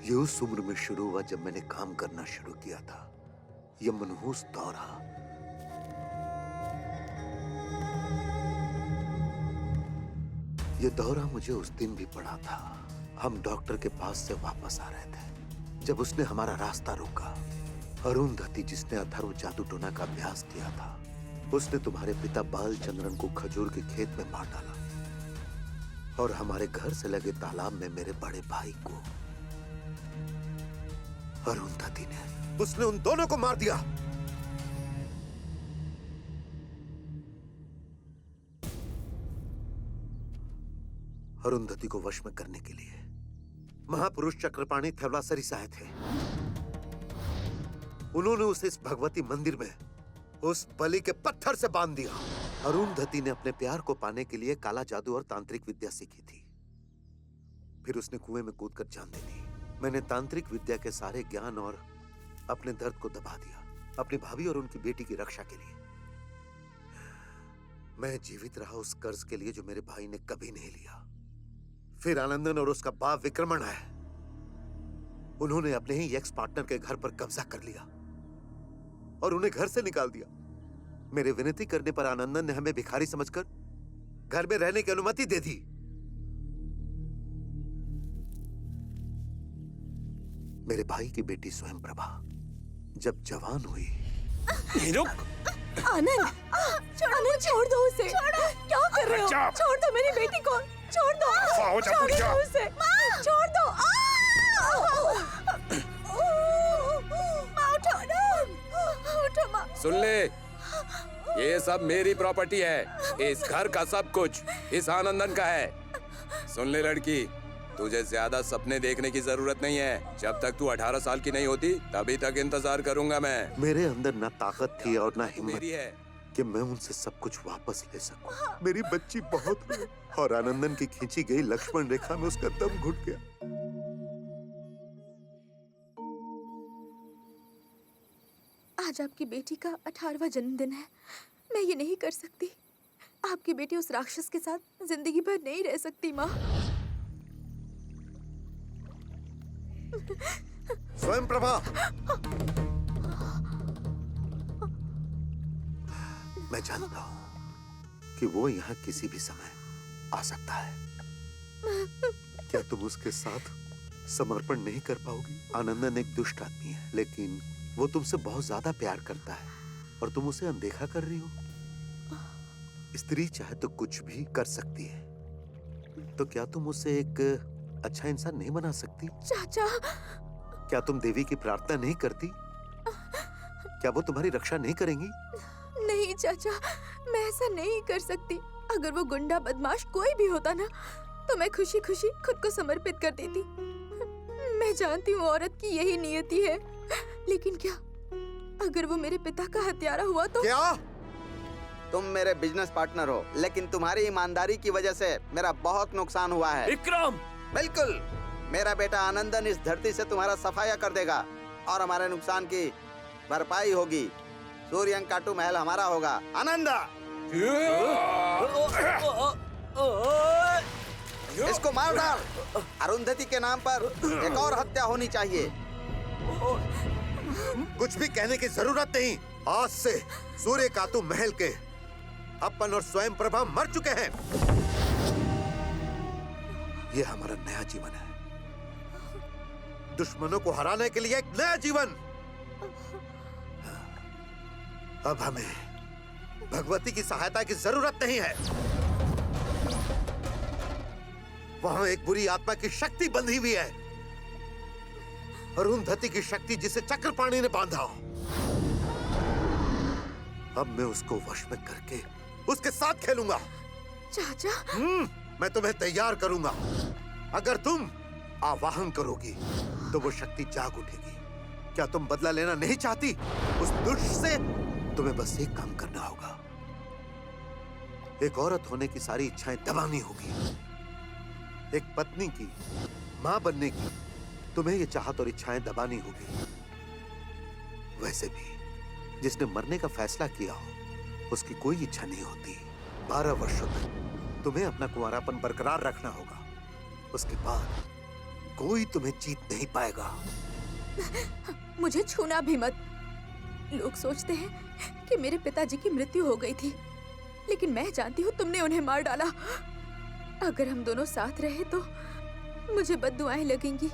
ये उस उम्र में शुरू हुआ जब मैंने काम करना शुरू किया था। ये मनहूस दौरा ये दौरा मुझे उस दिन भी पड़ा था। हम डॉक्टर के पास से वापस आ रहे थे जब उसने हमारा रास्ता रोका। अरुंधति जिसने अथर्व जादू टोना का अभ्यास किया था, उसने तुम्हारे पिता बालचंद्रन को खजूर के खेत में मार डाला और हमारे घर से लगे तालाब में मेरे बड़े भाई को अरुंधति ने उसने उन दोनों को मार दिया। अरुंधति को वश में करने के लिए महापुरुष चक्रपाणी थेवलासरी आए थे। उन्होंने उसे इस भगवती मंदिर में उस बलि के पत्थर से बांध दिया। अरुंधति ने अपने प्यार को पाने के लिए काला जादू और तांत्रिक विद्या सीखी थी। फिर उसने कुएं में कूदकर जान दे दी। मैंने तांत्रिक विद्या के सारे ज्ञान और अपने दर्द को दबा दिया अपनी भाभी और उनकी बेटी की रक्षा के लिए। मैं जीवित रहा उस कर्ज के लिए जो मेरे भाई ने कभी नहीं लिया। फिर आनंदन और उसका बाप विक्रमण है, उन्होंने अपने ही एक्स पार्टनर के घर पर कब्जा कर लिया और उन्हें घर से निकाल दिया। मेरे विनती करने पर आनंदन ने हमें भिखारी समझकर घर में रहने की अनुमति दे दी। मेरे भाई की बेटी स्वयं प्रभा जब जवान हुई। आनंद, आनंद छोड़ दो उसे। क्या कर रहे हो? छोड़ दो मेरी बेटी को, छोड़ दो, छोड़ दो उसे, छोड़ दो। सुन ले, ये सब मेरी प्रॉपर्टी है। इस घर का सब कुछ इस आनंदन का है। सुन ले लड़की, तुझे ज्यादा सपने देखने की जरूरत नहीं है। जब तक तू 18 साल की नहीं होती तभी तक इंतजार करूंगा मैं। मेरे अंदर ना ताकत थी और ना हिम्मत मेरी है कि मैं उनसे सब कुछ वापस ले सकूं। मेरी बच्ची बहुत है और आनंदन की खींची गई लक्ष्मण रेखा में उसका दम घुट गया। आज आपकी बेटी का 18वां जन्मदिन है। मैं ये नहीं कर सकती। आपकी बेटी उस राक्षस के साथ जिंदगी भर नहीं रह सकती माँ। स्वयं प्रभा, मैं जानता हूं कि वो यहाँ किसी भी समय आ सकता है। क्या तुम उसके साथ समर्पण नहीं कर पाओगी? आनंदन एक दुष्ट आदमी है, लेकिन वो तुमसे बहुत ज्यादा प्यार करता है और तुम उसे अनदेखा कर रही हो। स्त्री चाहे तो कुछ भी कर सकती है, तो क्या तुम उसे एक अच्छा इंसान नहीं बना सकती? चाचा, क्या तुम देवी की प्रार्थना नहीं करती? क्या वो तुम्हारी रक्षा नहीं करेंगी? नहीं चाचा, मैं ऐसा नहीं कर सकती। अगर वो गुंडा बदमाश कोई भी होता ना, तो मैं खुशी खुशी खुद को समर्पित कर देती। मैं जानती हूँ औरत की यही नियति है, लेकिन क्या अगर वो मेरे पिता का हत्यारा हुआ तो? क्या? तुम मेरे बिजनेस पार्टनर हो, लेकिन तुम्हारी ईमानदारी की वजह से मेरा बहुत नुकसान हुआ है। विक्रम! बिल्कुल, मेरा बेटा आनंदन इस धरती से तुम्हारा सफाया कर देगा और हमारे नुकसान की भरपाई होगी। सूर्यंकाटू महल हमारा होगा। आनंदा, इसको मार डाल। अरुंधति के नाम पर एक और हत्या होनी चाहिए। कुछ भी कहने की जरूरत नहीं। आज से सूर्यकातु महल के अपन और स्वयं प्रभा मर चुके हैं। ये हमारा नया जीवन है, दुश्मनों को हराने के लिए एक नया जीवन। अब हमें भगवती की सहायता की जरूरत नहीं है। वहां एक बुरी आत्मा की शक्ति बंधी हुई है, अरुंधति की शक्ति जिसे चक्रपाणी ने बांधा। अब मैं उसको वश में करके उसके साथ खेलूंगा। चाचा, मैं तुम्हें तैयार करूंगा। अगर तुम आवाहन करोगी तो वो शक्ति जाग उठेगी। क्या तुम बदला लेना नहीं चाहती उस दुष्ट से? तुम्हें बस एक काम करना होगा। एक औरत होने की सारी इच्छाएं दबानी होगी। एक पत्नी की, मां बनने की तुम्हें ये चाहत और इच्छाएं दबानी होगी। वैसे भी जिसने मरने का फैसला किया हो उसकी कोई इच्छा नहीं होती। 12 वर्षों तक तुम्हें अपना कुंवारापन बरकरार रखना होगा। उसके बाद कोई तुम्हें जीत नहीं पाएगा। मुझे छूना भी मत। लोग सोचते हैं कि मेरे पिताजी की मृत्यु हो गई थी, लेकिन मैं जानती हूँ तुमने उन्हें मार डाला। अगर हम दोनों साथ रहे तो मुझे बद्दुआएं लगेंगी।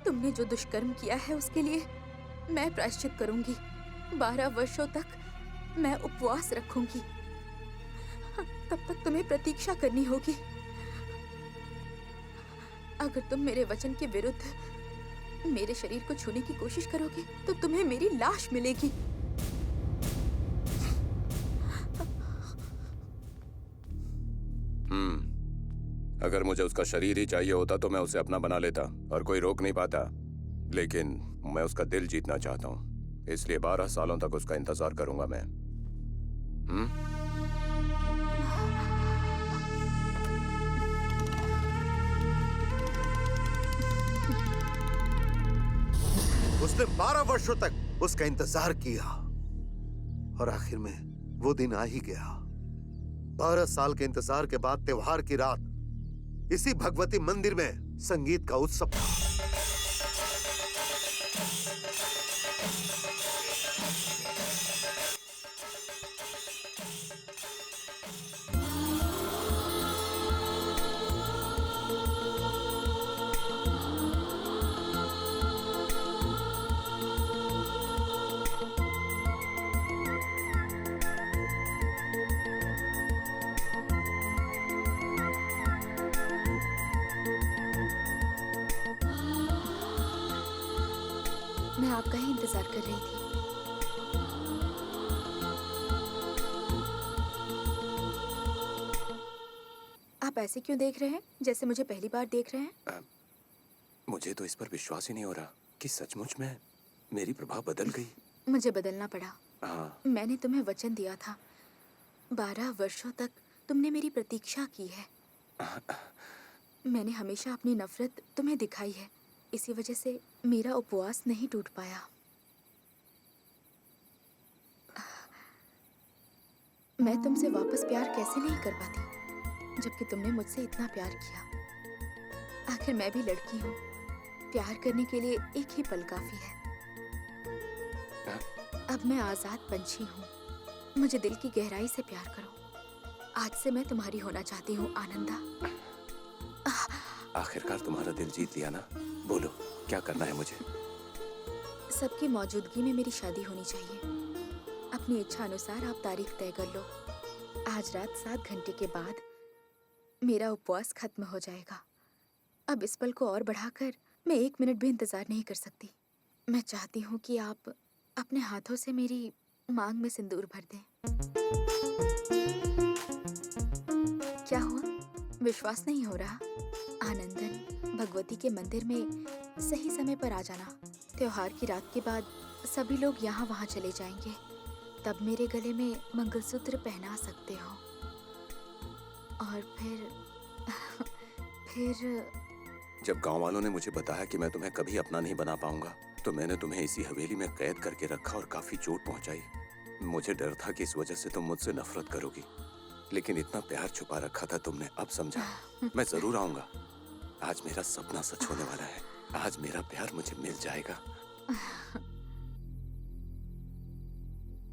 तुमने जो दुष्कर्म किया है उसके लिए मैं प्रायश्चित करूंगी। 12 वर्षों तक मैं उपवास रखूंगी। तब तक तुम्हें प्रतीक्षा करनी होगी। अगर तुम मेरे वचन के विरुद्ध मेरे शरीर को छूने की कोशिश करोगे तो तुम्हें मेरी लाश मिलेगी। अगर मुझे उसका शरीर ही चाहिए होता तो मैं उसे अपना बना लेता और कोई रोक नहीं पाता, लेकिन मैं उसका दिल जीतना चाहता हूँ, इसलिए 12 सालों तक उसका इंतजार करूंगा मैं। उसने 12 वर्षों तक उसका इंतजार किया और आखिर में वो दिन आ ही गया। 12 साल के इंतजार के बाद त्योहार की रात इसी भगवती मंदिर में संगीत का उत्सव था। मैं आपका ही इंतजार कर रही थी। आप ऐसे क्यों देख रहे हैं, जैसे मुझे पहली बार देख रहे हैं? मुझे तो इस पर विश्वास ही नहीं हो रहा कि सचमुच में मेरी प्रभा बदल गई। मुझे बदलना पड़ा। हाँ, मैंने तुम्हें वचन दिया था। 12 वर्षों तक तुमने मेरी प्रतीक्षा की है। मैंने हमेशा अपनी नफरत तुम्हें दिखाई है, इसी वजह से मेरा उपवास नहीं टूट पाया। मैं तुमसे वापस प्यार कैसे नहीं कर पाती, जबकि तुमने मुझसे इतना प्यार किया। आखिर मैं भी लड़की हूँ, प्यार करने के लिए एक ही पल काफी है। अब मैं आजाद पंछी हूँ, मुझे दिल की गहराई से प्यार करो। आज से मैं तुम्हारी होना चाहती हूँ आनंदा। आखिरकार तुम्हारा दिल जीत लिया ना। बोलो क्या करना है मुझे? सबकी मौजूदगी में मेरी शादी होनी चाहिए। अपनी इच्छा अनुसार आप तारीख तय कर लो। आज रात 7 घंटे के बाद मेरा उपवास खत्म हो जाएगा। अब इस पल को और बढ़ाकर मैं 1 मिनट भी इंतजार नहीं कर सकती। मैं चाहती हूँ कि आप अपने हाथों से मेरी मांग में सिंदूर भर दें। क्या हुआ, विश्वास नहीं हो रहा? आनंदन, भगवती के मंदिर में सही समय पर आ जाना। त्योहार की रात के बाद सभी लोग यहाँ वहाँ चले जाएंगे, तब मेरे गले में मंगलसूत्र पहना सकते हो। और फिर जब गांव वालों ने मुझे बताया कि मैं तुम्हें कभी अपना नहीं बना पाऊंगा, तो मैंने तुम्हें इसी हवेली में कैद करके रखा और काफी चोट पहुंचाई। मुझे डर था कि इस वजह से तुम मुझसे नफरत करोगी, लेकिन इतना प्यार छुपा रखा था तुमने। अब समझा। मैं जरूर आऊंगा। आज मेरा सपना सच होने वाला है। आज मेरा प्यार मुझे मिल जाएगा।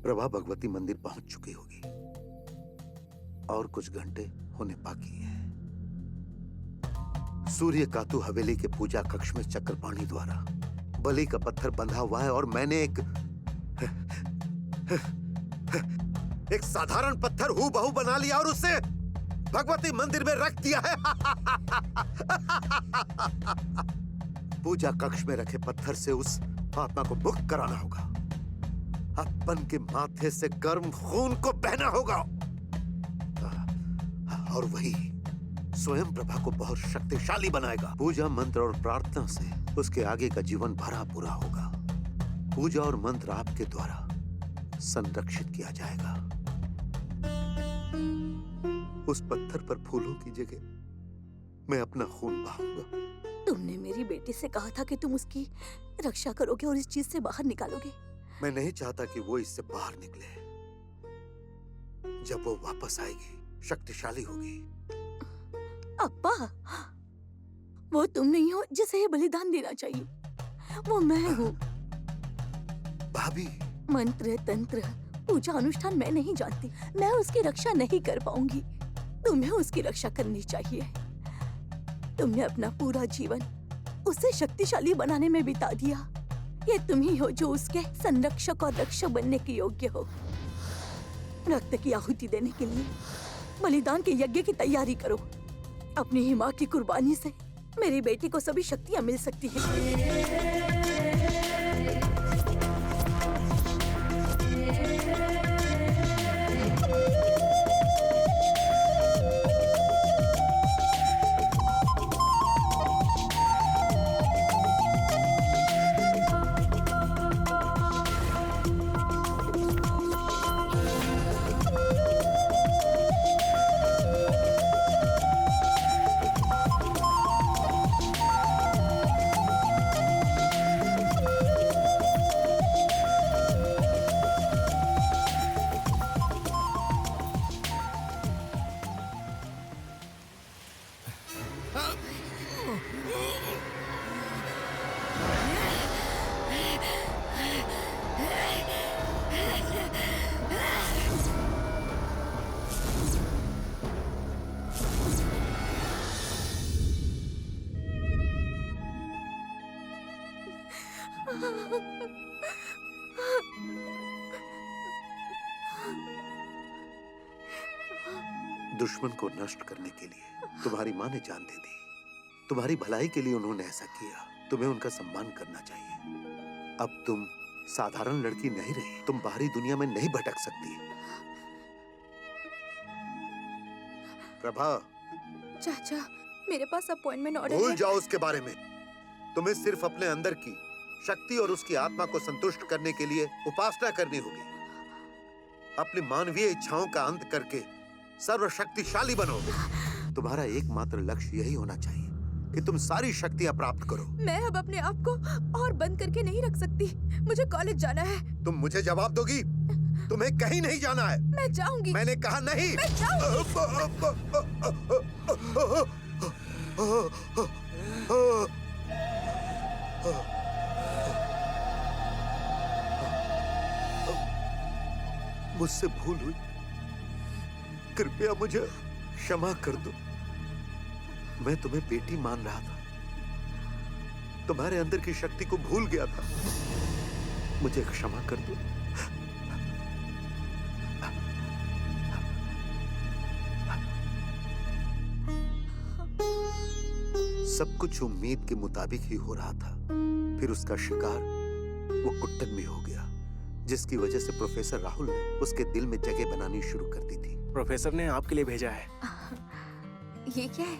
प्रभा भगवती मंदिर पहुंच चुकी होगी और कुछ घंटे होने बाकी हैं। सूर्य कातु हवेली के पूजा कक्ष में चक्रपाणी द्वारा बलि का पत्थर बंधा हुआ है और मैंने एक साधारण पत्थर हूबहू बना लिया और उसे भगवती मंदिर में रख दिया है। पूजा कक्ष में रखे पत्थर से उस आत्मा को मुक्त कराना होगा। अपन के माथे से गर्म खून को बहना होगा और वही स्वयं प्रभा को बहुत शक्तिशाली बनाएगा। पूजा मंत्र और प्रार्थना से उसके आगे का जीवन भरा पूरा होगा। पूजा और मंत्र आपके द्वारा संरक्षित किया जाएगा। उस पत्थर पर फूलों की जगह मैं अपना खून बहाऊंगा। तुमने मेरी बेटी से कहा था कि तुम उसकी रक्षा करोगे और इस चीज से बाहर निकालोगे। मैं नहीं चाहता कि वो इससे बाहर निकले। जब वो वापस आएगी, शक्तिशाली होगी। अब्बा, वो तुम नहीं हो जिसे ये बलिदान देना चाहिए, वो मैं हूँ। भाभी, मंत्र, तंत्र, पूजा अनुष्ठान मैं नहीं जानती, मैं उसकी रक्षा नहीं कर पाऊंगी। तुम्हें उसकी रक्षा करनी चाहिए। तुमने अपना पूरा जीवन उसे शक्तिशाली बनाने में बिता दिया। ये तुम ही हो जो उसके संरक्षक और रक्षक बनने के योग्य हो। रक्त की आहुति देने के लिए बलिदान के यज्ञ की तैयारी करो। अपनी ही माँ की कुर्बानी से मेरी बेटी को सभी शक्तियाँ मिल सकती हैं। दुश्मन को नष्ट करने के लिए तुम्हारी माँ ने जान दे दी। तुम्हारी भलाई के लिए उन्होंने ऐसा किया। तुम्हें उनका सम्मान करना चाहिए। अब तुम साधारण लड़की नहीं रही। तुम बाहरी दुनिया में नहीं भटक सकती। प्रभा, चाचा, मेरे पास अपॉइंटमेंट ऑर्डर भूल है। जाओ उसके बारे में। तुम्हें सिर्फ अपने अंदर की शक्ति और उसकी आत्मा को संतुष्ट करने के लिए उपासना करनी होगी। अपनी मानवीय इच्छाओं का अंत करके सर्वशक्तिशाली बनो। तुम्हारा एकमात्र लक्ष्य यही होना चाहिए कि तुम सारी शक्तियां प्राप्त करो। मैं अब अपने आप को और बंद करके नहीं रख सकती। मुझे कॉलेज जाना है। तुम मुझे जवाब दोगी? तुम्हें कहीं नहीं जाना है। मैं जाऊंगी। मैंने कहा नहीं। मैं जाऊंगी। मुझसे भूल हुई, कृपया मुझे क्षमा कर दो। मैं तुम्हें बेटी मान रहा था, तुम्हारे अंदर की शक्ति को भूल गया था। मुझे क्षमा कर दो। सब कुछ उम्मीद के मुताबिक ही हो रहा था। फिर उसका शिकार वो कुट्टन में हो गया, जिसकी वजह से प्रोफेसर राहुल ने उसके दिल में जगह बनानी शुरू कर दी थी। प्रोफेसर ने आपके लिए भेजा है। ये क्या है?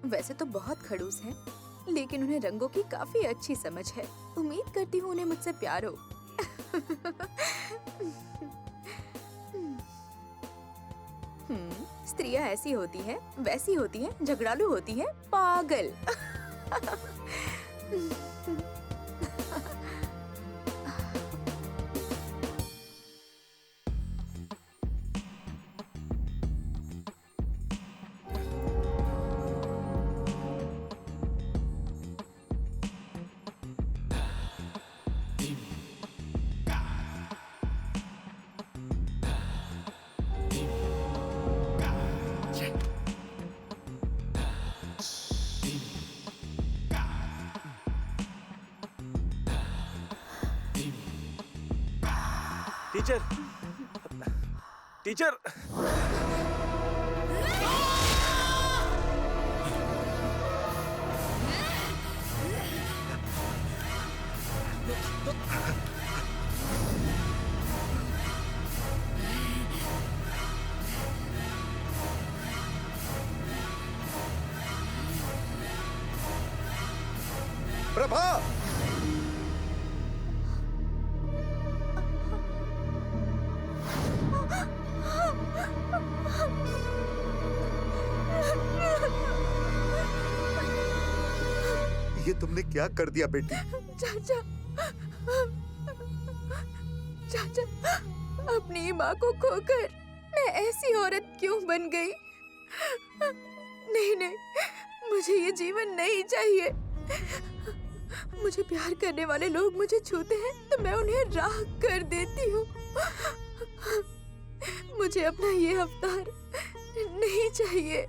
वैसे तो बहुत खड़ूस हैं, लेकिन उन्हें रंगों की काफी अच्छी समझ है। उम्मीद करती हूँ उन्हें मुझसे प्यार हो। स्त्रियां ऐसी होती हैं, वैसी होती हैं, झगड़ालू होती हैं, पागल। टीचर, टीचर, प्रभा, ये तुमने क्या कर दिया बेटी? चाचा, चाचा, अपनी माँ को खोकर मैं ऐसी औरत क्यों बन गई? नहीं नहीं, मुझे ये जीवन नहीं चाहिए। मुझे प्यार करने वाले लोग मुझे छूते हैं तो मैं उन्हें राख कर देती हूँ। मुझे अपना ये अवतार नहीं चाहिए।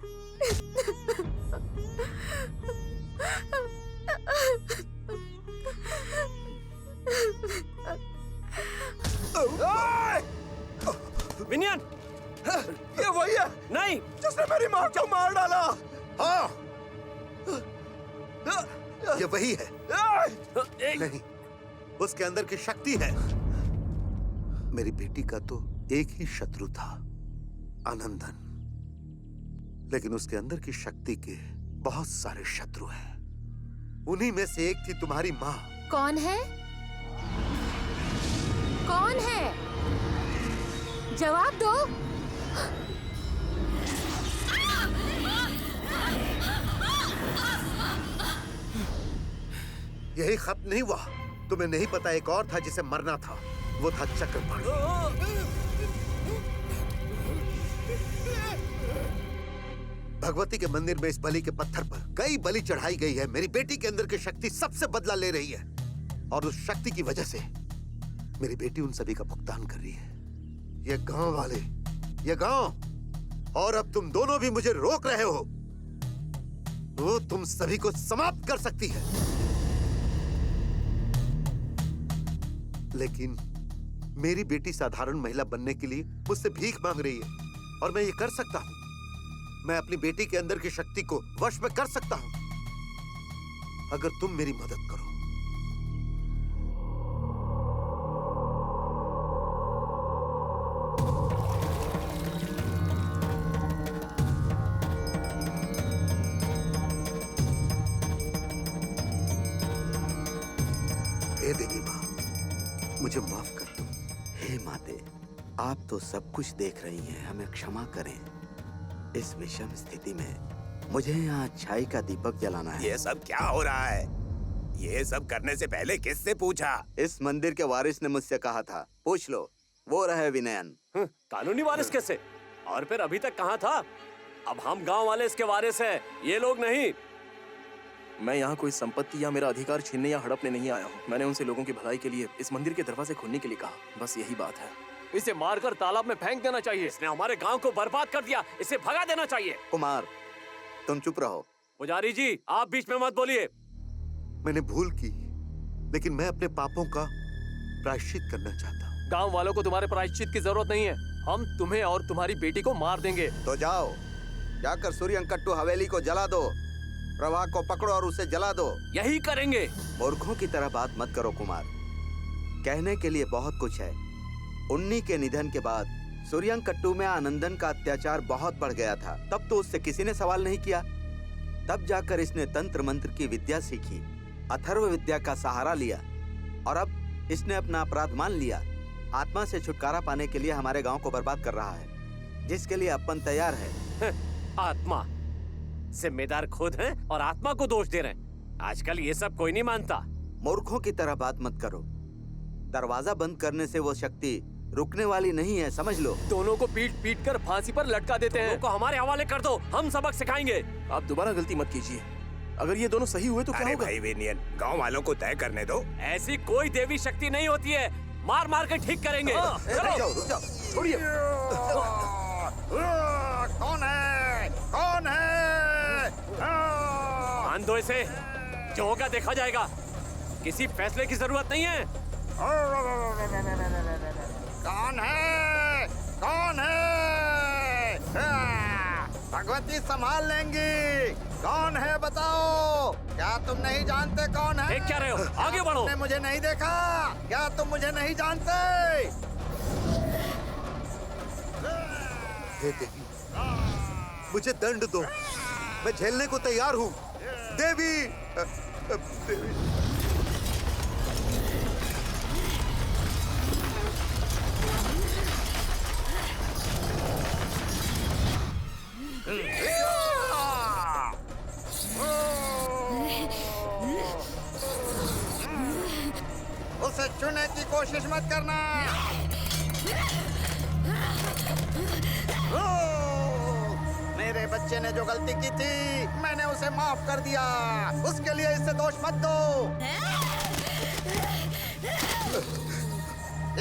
विनयन, ये वही है नहीं, जिसने मेरी माँ को मार डाला। हाँ, ये वही है। नहीं, उसके अंदर की शक्ति है। मेरी बेटी का तो एक ही शत्रु था, आनंदन, लेकिन उसके अंदर की शक्ति के बहुत सारे शत्रु हैं। उन्हीं में से एक थी तुम्हारी माँ। कौन है? कौन है? जवाब दो। यही खत्म नहीं हुआ। तुम्हें नहीं पता एक और था जिसे मरना था, वो था चक्रपाणी। भगवती के मंदिर में इस बलि के पत्थर पर कई बलि चढ़ाई गई है। मेरी बेटी के अंदर की शक्ति सबसे बदला ले रही है और उस शक्ति की वजह से मेरी बेटी उन सभी का भुगतान कर रही है। ये गांव वाले, ये गांव, और अब तुम दोनों भी मुझे रोक रहे हो। वो तुम सभी को समाप्त कर सकती है, लेकिन मेरी बेटी साधारण महिला बनने के लिए मुझसे भीख मांग रही है और मैं ये कर सकता हूं। मैं अपनी बेटी के अंदर की शक्ति को वश में कर सकता हूं अगर तुम मेरी मदद करो। हे देवी माँ, मुझे माफ कर दो। हे माते, आप तो सब कुछ देख रही हैं, हमें क्षमा करें। इस विषम स्थिति में मुझे यहाँ अच्छाई का दीपक जलाना है। ये सब क्या हो रहा है? ये सब करने से पहले किससे पूछा? इस मंदिर के वारिस ने मुझसे कहा था। पूछ लो, वो रहे विनयन। कानूनी वारिस कैसे? और फिर अभी तक कहाँ था? अब हम गांव वाले इसके वारिस हैं, ये लोग नहीं। मैं यहाँ कोई संपत्ति या मेरा अधिकार छीनने या हड़पने नहीं आया हूँ। मैंने उनसे लोगों की भलाई के लिए इस मंदिर के दरवाजे खोलने के लिए कहा, बस यही बात है। इसे मारकर तालाब में फेंक देना चाहिए। इसने हमारे गांव को बर्बाद कर दिया, इसे भगा देना चाहिए। कुमार, तुम चुप रहो। पुजारी जी, आप बीच में मत बोलिए। मैंने भूल की, लेकिन मैं अपने पापों का प्रायश्चित करना चाहता हूँ। गांव वालों को तुम्हारे प्रायश्चित की जरूरत नहीं है। हम तुम्हें और तुम्हारी बेटी को मार देंगे। तो जाओ, जाकर सूर्यंकट्टू हवेली को जला दो, प्रभा को पकड़ो और उसे जला दो। यही करेंगे। मूर्खों की तरह बात मत करो कुमार, कहने के लिए बहुत कुछ है। उन्नी के निधन के बाद सूर्यंकट्टू में आनंदन का अत्याचार बहुत बढ़ गया था। तब तो उससे किसी ने सवाल नहीं किया। तब जाकर इसने तंत्र मंत्र की विद्या सीखी, अथर्व विद्या का सहारा लिया और अब इसने अपना अपराध मान लिया। आत्मा से छुटकारा पाने के लिए हमारे गांव को बर्बाद कर रहा है, जिसके लिए अपन तैयार है। आत्मा? जिम्मेदार खुद हैं और आत्मा को दोष दे रहे हैं। आजकल ये सब कोई नहीं मानता। मूर्खों की तरह बात मत करो। दरवाजा बंद करने से वो शक्ति रुकने वाली नहीं है, समझ लो। दोनों को पीट पीट कर फांसी पर लटका देते हैं। दोनों को हमारे हवाले कर दो, हम सबक सिखाएंगे। आप दोबारा गलती मत कीजिए। अगर ये दोनों सही हुए तो क्या अरे होगा? भाई विनयन, गांव वालों को तय करने दो। ऐसी कोई देवी शक्ति नहीं होती है, मार मार के ठीक करेंगे। रुक जाओ, छोड़िए। कौन है? कौन है? मान दो इसे, जो होगा देखा जाएगा। किसी फैसले की जरूरत नहीं है। कौन है? कौन है? भगवती संभाल लेंगी। कौन है बताओ? क्या तुम नहीं जानते कौन है? देख क्या रहे हो? आगे बढ़ो। तुमने मुझे नहीं देखा? क्या तुम मुझे नहीं जानते? हे देवी, मुझे दंड दो, मैं झेलने को तैयार हूँ। देवी, देवी। कोशिश मत करना। मेरे बच्चे ने जो गलती की थी मैंने उसे माफ कर दिया, उसके लिए इससे दोष मत दो।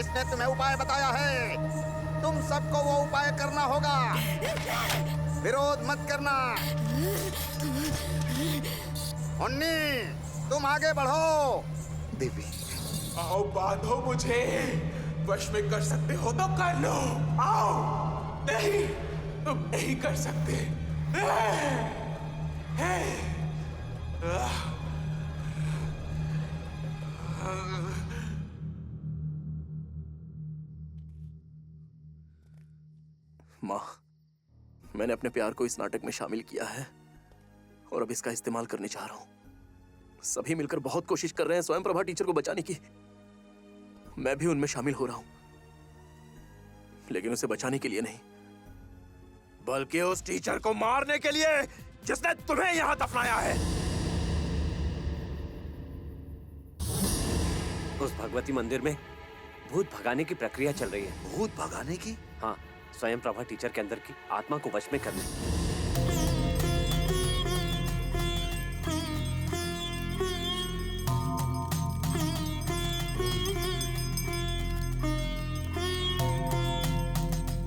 इसने तुम्हें उपाय बताया है, तुम सबको वो उपाय करना होगा। विरोध मत करना। उन्नी, तुम आगे बढ़ो। देवी, आओ बांधो मुझे, वश में कर सकते हो तो कर लो। आओ। नहीं, तुम नहीं कर सकते। माँ, मैंने अपने प्यार को इस नाटक में शामिल किया है और अब इसका इस्तेमाल करने जा रहा हूं। सभी मिलकर बहुत कोशिश कर रहे हैं स्वयं प्रभा टीचर को बचाने की। मैं भी उनमें शामिल हो रहा हूं, लेकिन उसे बचाने के लिए नहीं, बल्कि उस टीचर को मारने के लिए जिसने तुम्हें यहां दफनाया है। उस भगवती मंदिर में भूत भगाने की प्रक्रिया चल रही है। भूत भगाने की? हाँ, स्वयं प्रभा टीचर के अंदर की आत्मा को वश में करने।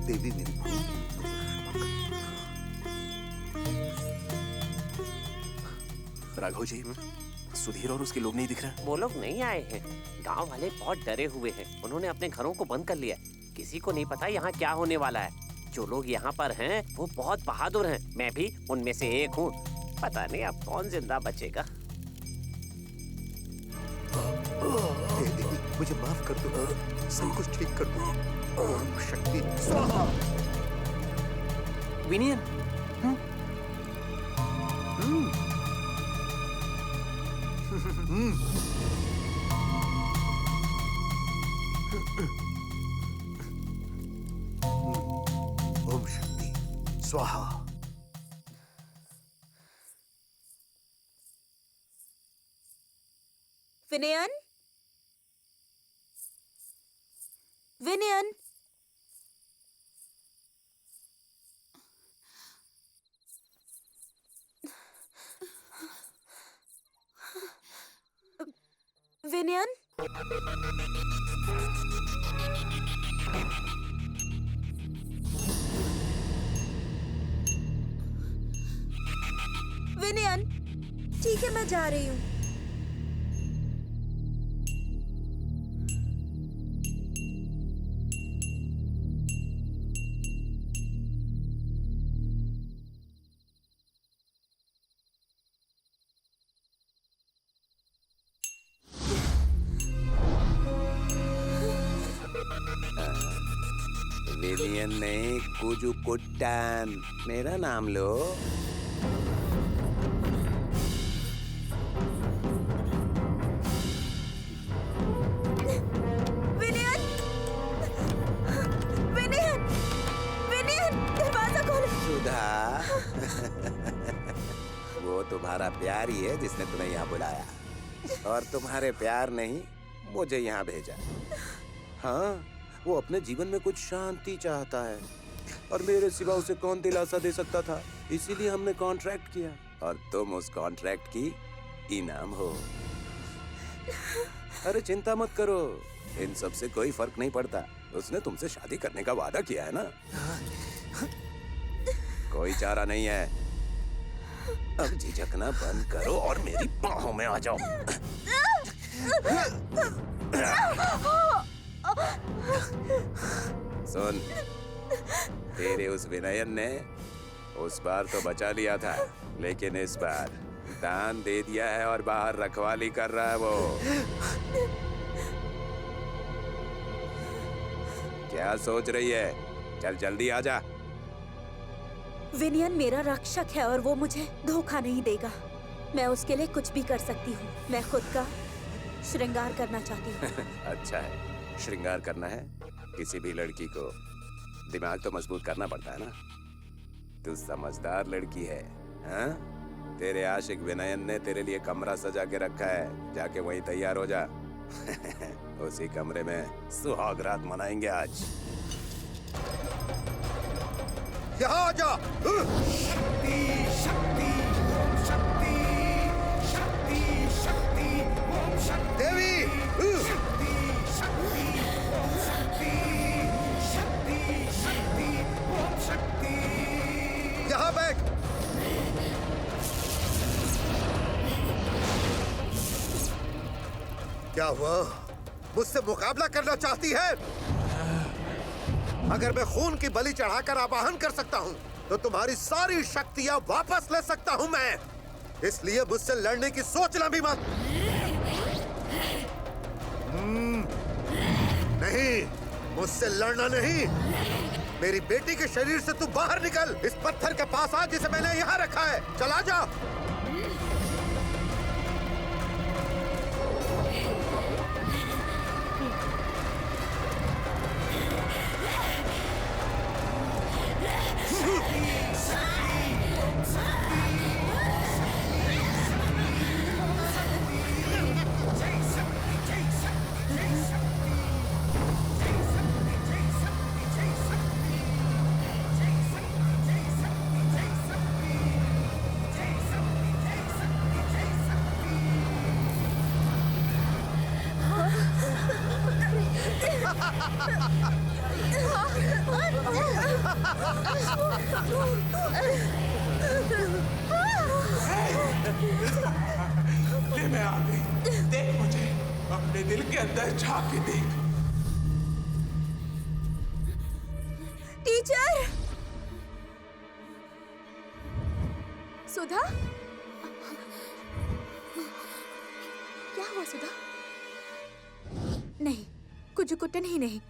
देवी मेरी राघव जी, सुधीर और उसके लोग नहीं दिख रहे। वो लोग नहीं आए हैं। गांव वाले बहुत डरे हुए हैं। उन्होंने अपने घरों को बंद कर लिया है। किसी को नहीं पता यहाँ क्या होने वाला है। जो लोग यहाँ पर हैं वो बहुत बहादुर हैं। मैं भी उनमें से एक हूँ। पता नहीं अब कौन जिंदा बचेगा। हे देवी, मुझे माफ कर दो, सब कुछ ठीक कर दो। ओम शक्ति स्वाहा। विनियन, ओम शक्ति स्वाहा। विनयन, विनयन, विनयन, विनयन, ठीक है मैं जा रही हूँ। विलियन नहीं, कुजू कुट्टन, मेरा नाम लो। विनयन, विनयन, विनयन, दरवाजा खोलो। सुधा, वो तुम्हारा प्यार ही है जिसने तुम्हें यहाँ बुलाया, और तुम्हारे प्यार नहीं मुझे यहाँ भेजा। हाँ, वो अपने जीवन में कुछ शांति चाहता है, और मेरे सिवा उसे कौन दिलासा दे सकता था। इसीलिए हमने कॉन्ट्रैक्ट किया, और तुम उस कॉन्ट्रैक्ट की इनाम हो। अरे चिंता मत करो, इन सब से कोई फर्क नहीं पड़ता। उसने तुमसे शादी करने का वादा किया है ना। कोई चारा नहीं है। अब झिझकना बंद करो और मेरी बाहों में आ जाओ। सुन, तेरे उस विनयन ने उस बार तो बचा लिया था, लेकिन इस बार दान दे दिया है और बाहर रखवाली कर रहा है वो। क्या सोच रही है? चल जल्दी आ जा। विनयन मेरा रक्षक है और वो मुझे धोखा नहीं देगा। मैं उसके लिए कुछ भी कर सकती हूँ। मैं खुद का श्रृंगार करना चाहती हूँ। अच्छा है, श्रृंगार करना है। किसी भी लड़की को दिमाग तो मजबूत करना पड़ता है ना। तू समझदार लड़की है, हाँ? तेरे आशिक विनयन ने तेरे लिए कमरा सजा के रखा है, जाके वहीं तैयार हो जा। उसी कमरे में सुहाग रात मनाएंगे आज। यहाँ आ जा। देवी, यहाँ बैठ। क्या हुआ? मुझसे मुकाबला करना चाहती है? अगर मैं खून की बलि चढ़ाकर आवाहन कर सकता हूँ तो तुम्हारी सारी शक्तियाँ वापस ले सकता हूँ मैं। इसलिए मुझसे लड़ने की सोचना भी मत। नहीं, मुझसे लड़ना नहीं। मेरी बेटी के शरीर से तू बाहर निकल। इस पत्थर के पास आ जिसे मैंने यहाँ रखा है। चला जा। ले मैं आ गई। देख मुझे, अपने दिल के अंदर झांक के देख। टीचर! सुधा? क्या हुआ सुधा? नहीं, कुछ कुटन ही नहीं।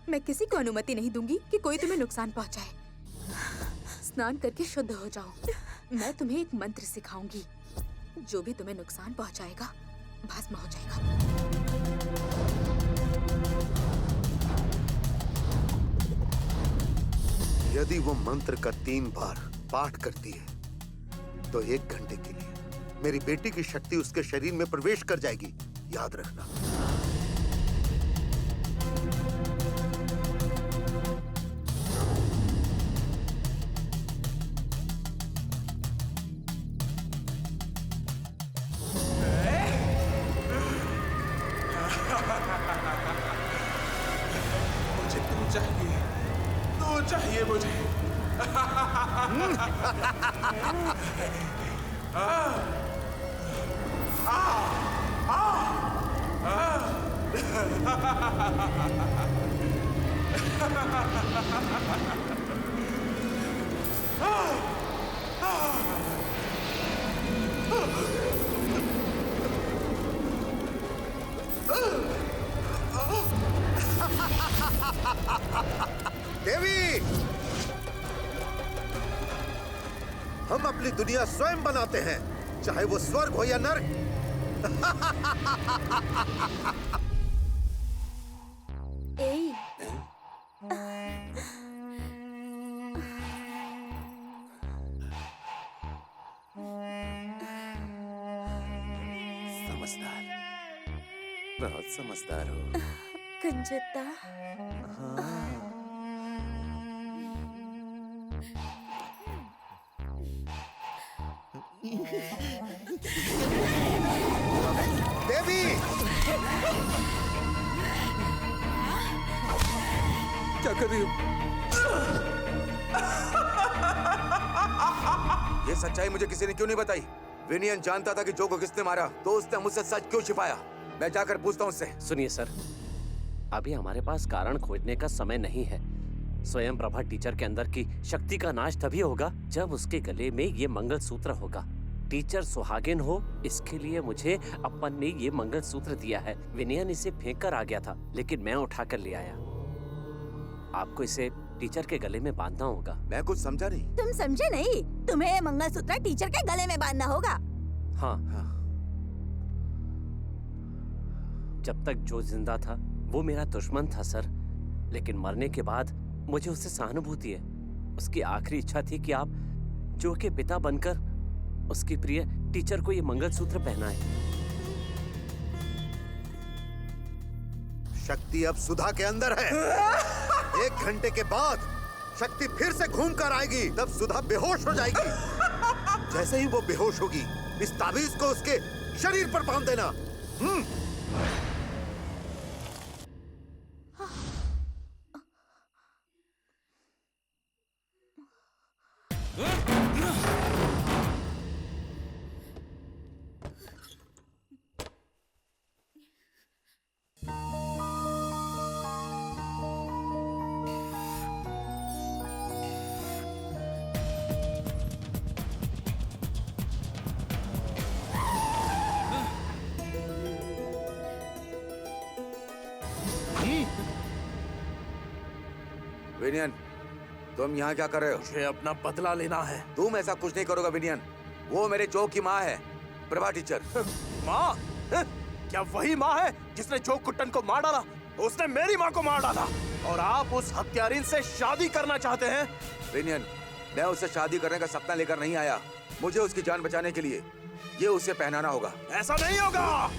मैं किसी को अनुमति नहीं दूंगी कि कोई तुम्हें नुकसान पहुंचाए। स्नान करके शुद्ध हो जाओ। मैं तुम्हें एक मंत्र सिखाऊंगी। जो भी तुम्हें नुकसान पहुंचाएगा, भस्म हो जाएगा। यदि वो मंत्र का 3 बार पाठ करती है तो 1 घंटे के लिए मेरी बेटी की शक्ति उसके शरीर में प्रवेश कर जाएगी। याद रखना। मुझे तू चाहिए, तू चाहिए मुझे। देवी, हम अपनी दुनिया स्वयं बनाते हैं, चाहे वो स्वर्ग हो या नर्क। ए, समझदार, बहुत समझदार हो। कंजता। देवी, क्या कर रही हो? ये सच्चाई मुझे किसी ने क्यों नहीं बताई? विनियन जानता था कि जो को किसने मारा, तो उसने मुझसे सच क्यों छिपाया? मैं जाकर पूछता हूँ उससे। सुनिए सर, अभी हमारे पास कारण खोजने का समय नहीं है। स्वयं प्रभा टीचर के अंदर की शक्ति का नाश तभी होगा जब उसके गले में ये मंगलसूत्र होगा। टीचर सुहागिन हो, इसके लिए मुझे अपन ने ये मंगलसूत्र दिया है। विनयन इसे फेंक कर आ गया था, लेकिन मैं उठा कर ले आया। आपको इसे टीचर के गले में बांधना होगा। मैं कुछ समझा नहीं। तुम समझे नहीं? तुम्हें मंगलसूत्र टीचर के गले में बांधना होगा। हाँ, जब तक जो जिंदा था वो मेरा दुश्मन था सर, लेकिन मरने के बाद मुझे उससे सहानुभूति है। उसकी आखिरी इच्छा थी कि आप जो के पिता बनकर उसकी प्रिय टीचर को ये मंगलसूत्र पहनाए। शक्ति अब सुधा के अंदर है। 1 घंटे के बाद शक्ति फिर से घूम कर आएगी, तब सुधा बेहोश हो जाएगी। जैसे ही वो बेहोश होगी, इस ताबीज को उसके शरीर पर बांध देना। विनियन, तुम यहाँ क्या कर रहे हो? मुझे अपना बदला लेना है। तुम ऐसा कुछ नहीं करोगे विनियन। वो मेरे जो की माँ है, प्रभा टीचर। माँ? क्या वही माँ है जिसने जो कुट्टन को मार डाला? उसने मेरी माँ को मार डाला और आप उस हत्यारिन से शादी करना चाहते हैं? विनियन, मैं उससे शादी करने का सपना लेकर नहीं आया। मुझे उसकी जान बचाने के लिए ये उसे पहनाना होगा। ऐसा नहीं होगा।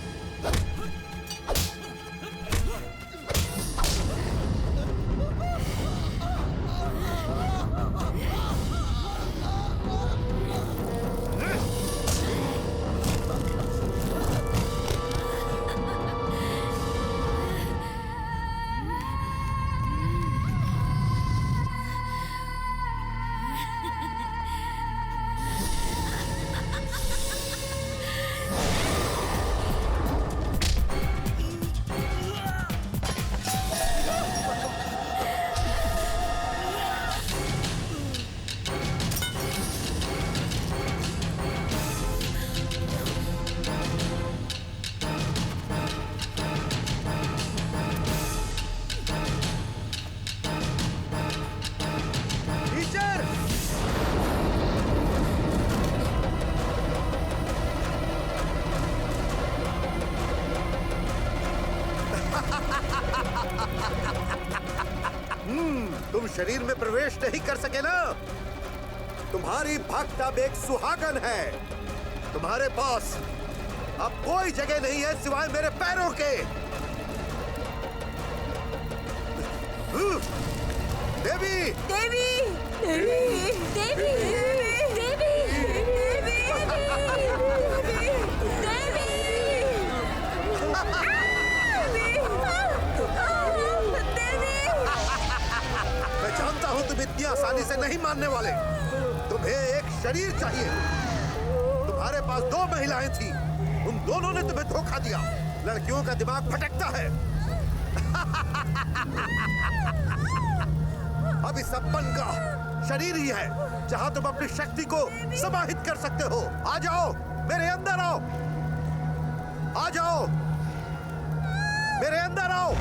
तुम शरीर में प्रवेश नहीं कर सके ना? तुम्हारी भक्त अब एक सुहागन है। तुम्हारे पास अब कोई जगह नहीं है सिवाय मेरे पैरों के। देवी! देवी! देवी! देवी! देवी! मैं जानता हूं तुम इतनी आसानी से नहीं मानने वाले। तुम्हें एक शरीर चाहिए। तुम्हारे पास 2 महिलाएं थी, उन दोनों ने तुम्हें धोखा दिया। लड़कियों का दिमाग भटकता है। अब इस अपन का शरीर ही है जहां तुम अपनी शक्ति को समाहित कर सकते हो। आ जाओ, मेरे अंदर आओ। आ जाओ, मेरे अंदर आओ।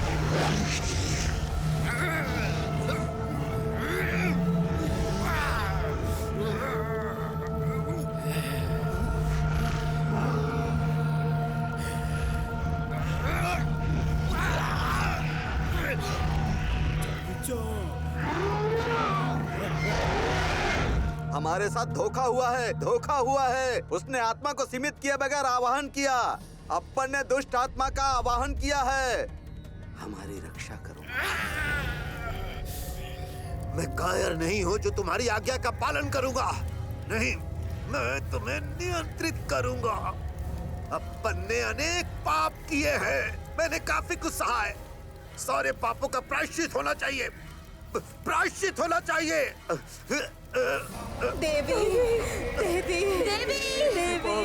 हमारे साथ धोखा हुआ है, धोखा हुआ है। उसने आत्मा को सीमित किए बगैर आवाहन किया। अपन ने दुष्ट आत्मा का आवाहन किया है। हमारी रक्षा करो। मैं कायर नहीं हूं जो तुम्हारी आज्ञा का पालन करूंगा। नहीं, मैं तुम्हें नियंत्रित करूंगा। अपन ने अनेक पाप किए हैं। मैंने काफी कुछ सहा है। सारे पापों का प्रायश्चित होना चाहिए। प्रायश्चित होना चाहिए। देवी! देवी! देवी! देवी!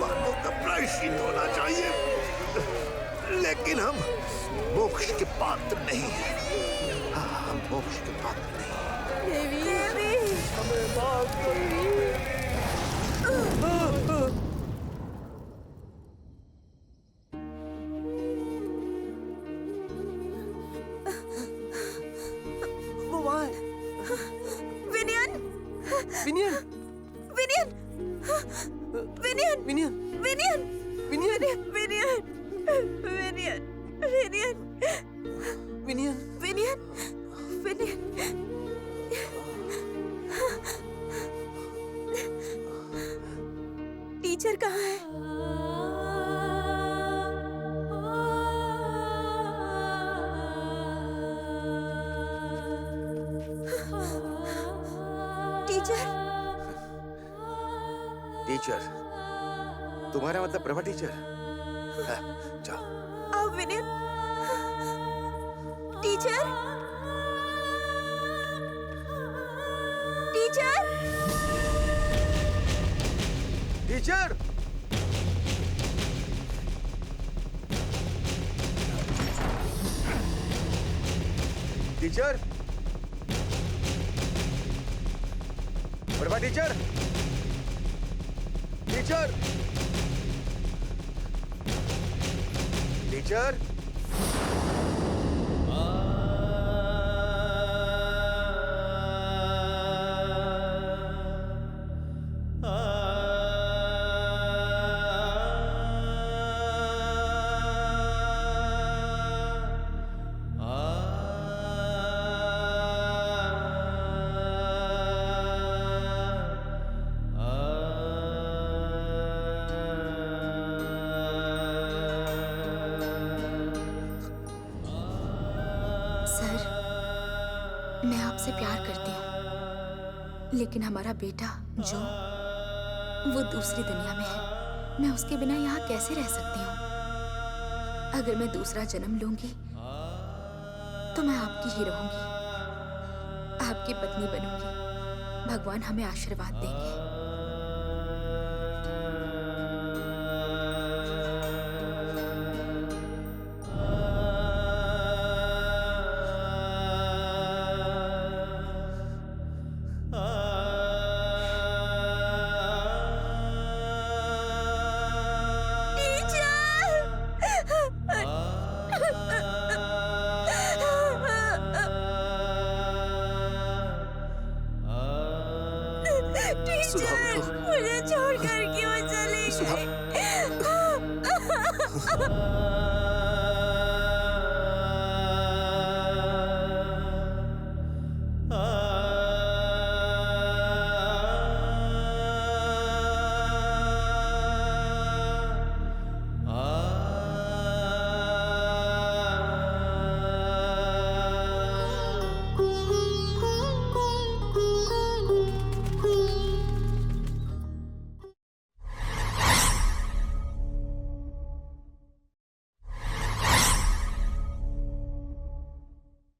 पापों का प्रायश्चित होना चाहिए। लेकिन हम मोक्ष के पात्र नहीं हैं। हम मोक्ष के पात्र नहीं। देवी! देवी! हमें माफ करिए। वो वहाँ है। विनियन! विनियन! विनियन! विनियन! विनियन! विनियन! विनियन! विनियन! विनियन! विनियन! विनियन! विनियन! विनियन! टीचर कहाँ है? टीचर। तुम्हारा मतलब प्रभा टीचर? हाँ, जाओ। आओ Vineet. Teacher, teacher, teacher! Teacher! Prabha teacher! Teacher! Teacher! मैं आपसे प्यार करती हूँ, लेकिन हमारा बेटा जो वो दूसरी दुनिया में है। मैं उसके बिना यहाँ कैसे रह सकती हूँ? अगर मैं दूसरा जन्म लूंगी तो मैं आपकी ही रहूंगी, आपकी पत्नी बनूंगी। भगवान हमें आशीर्वाद देंगे। मुझे छोड़कर क्यों चली गई?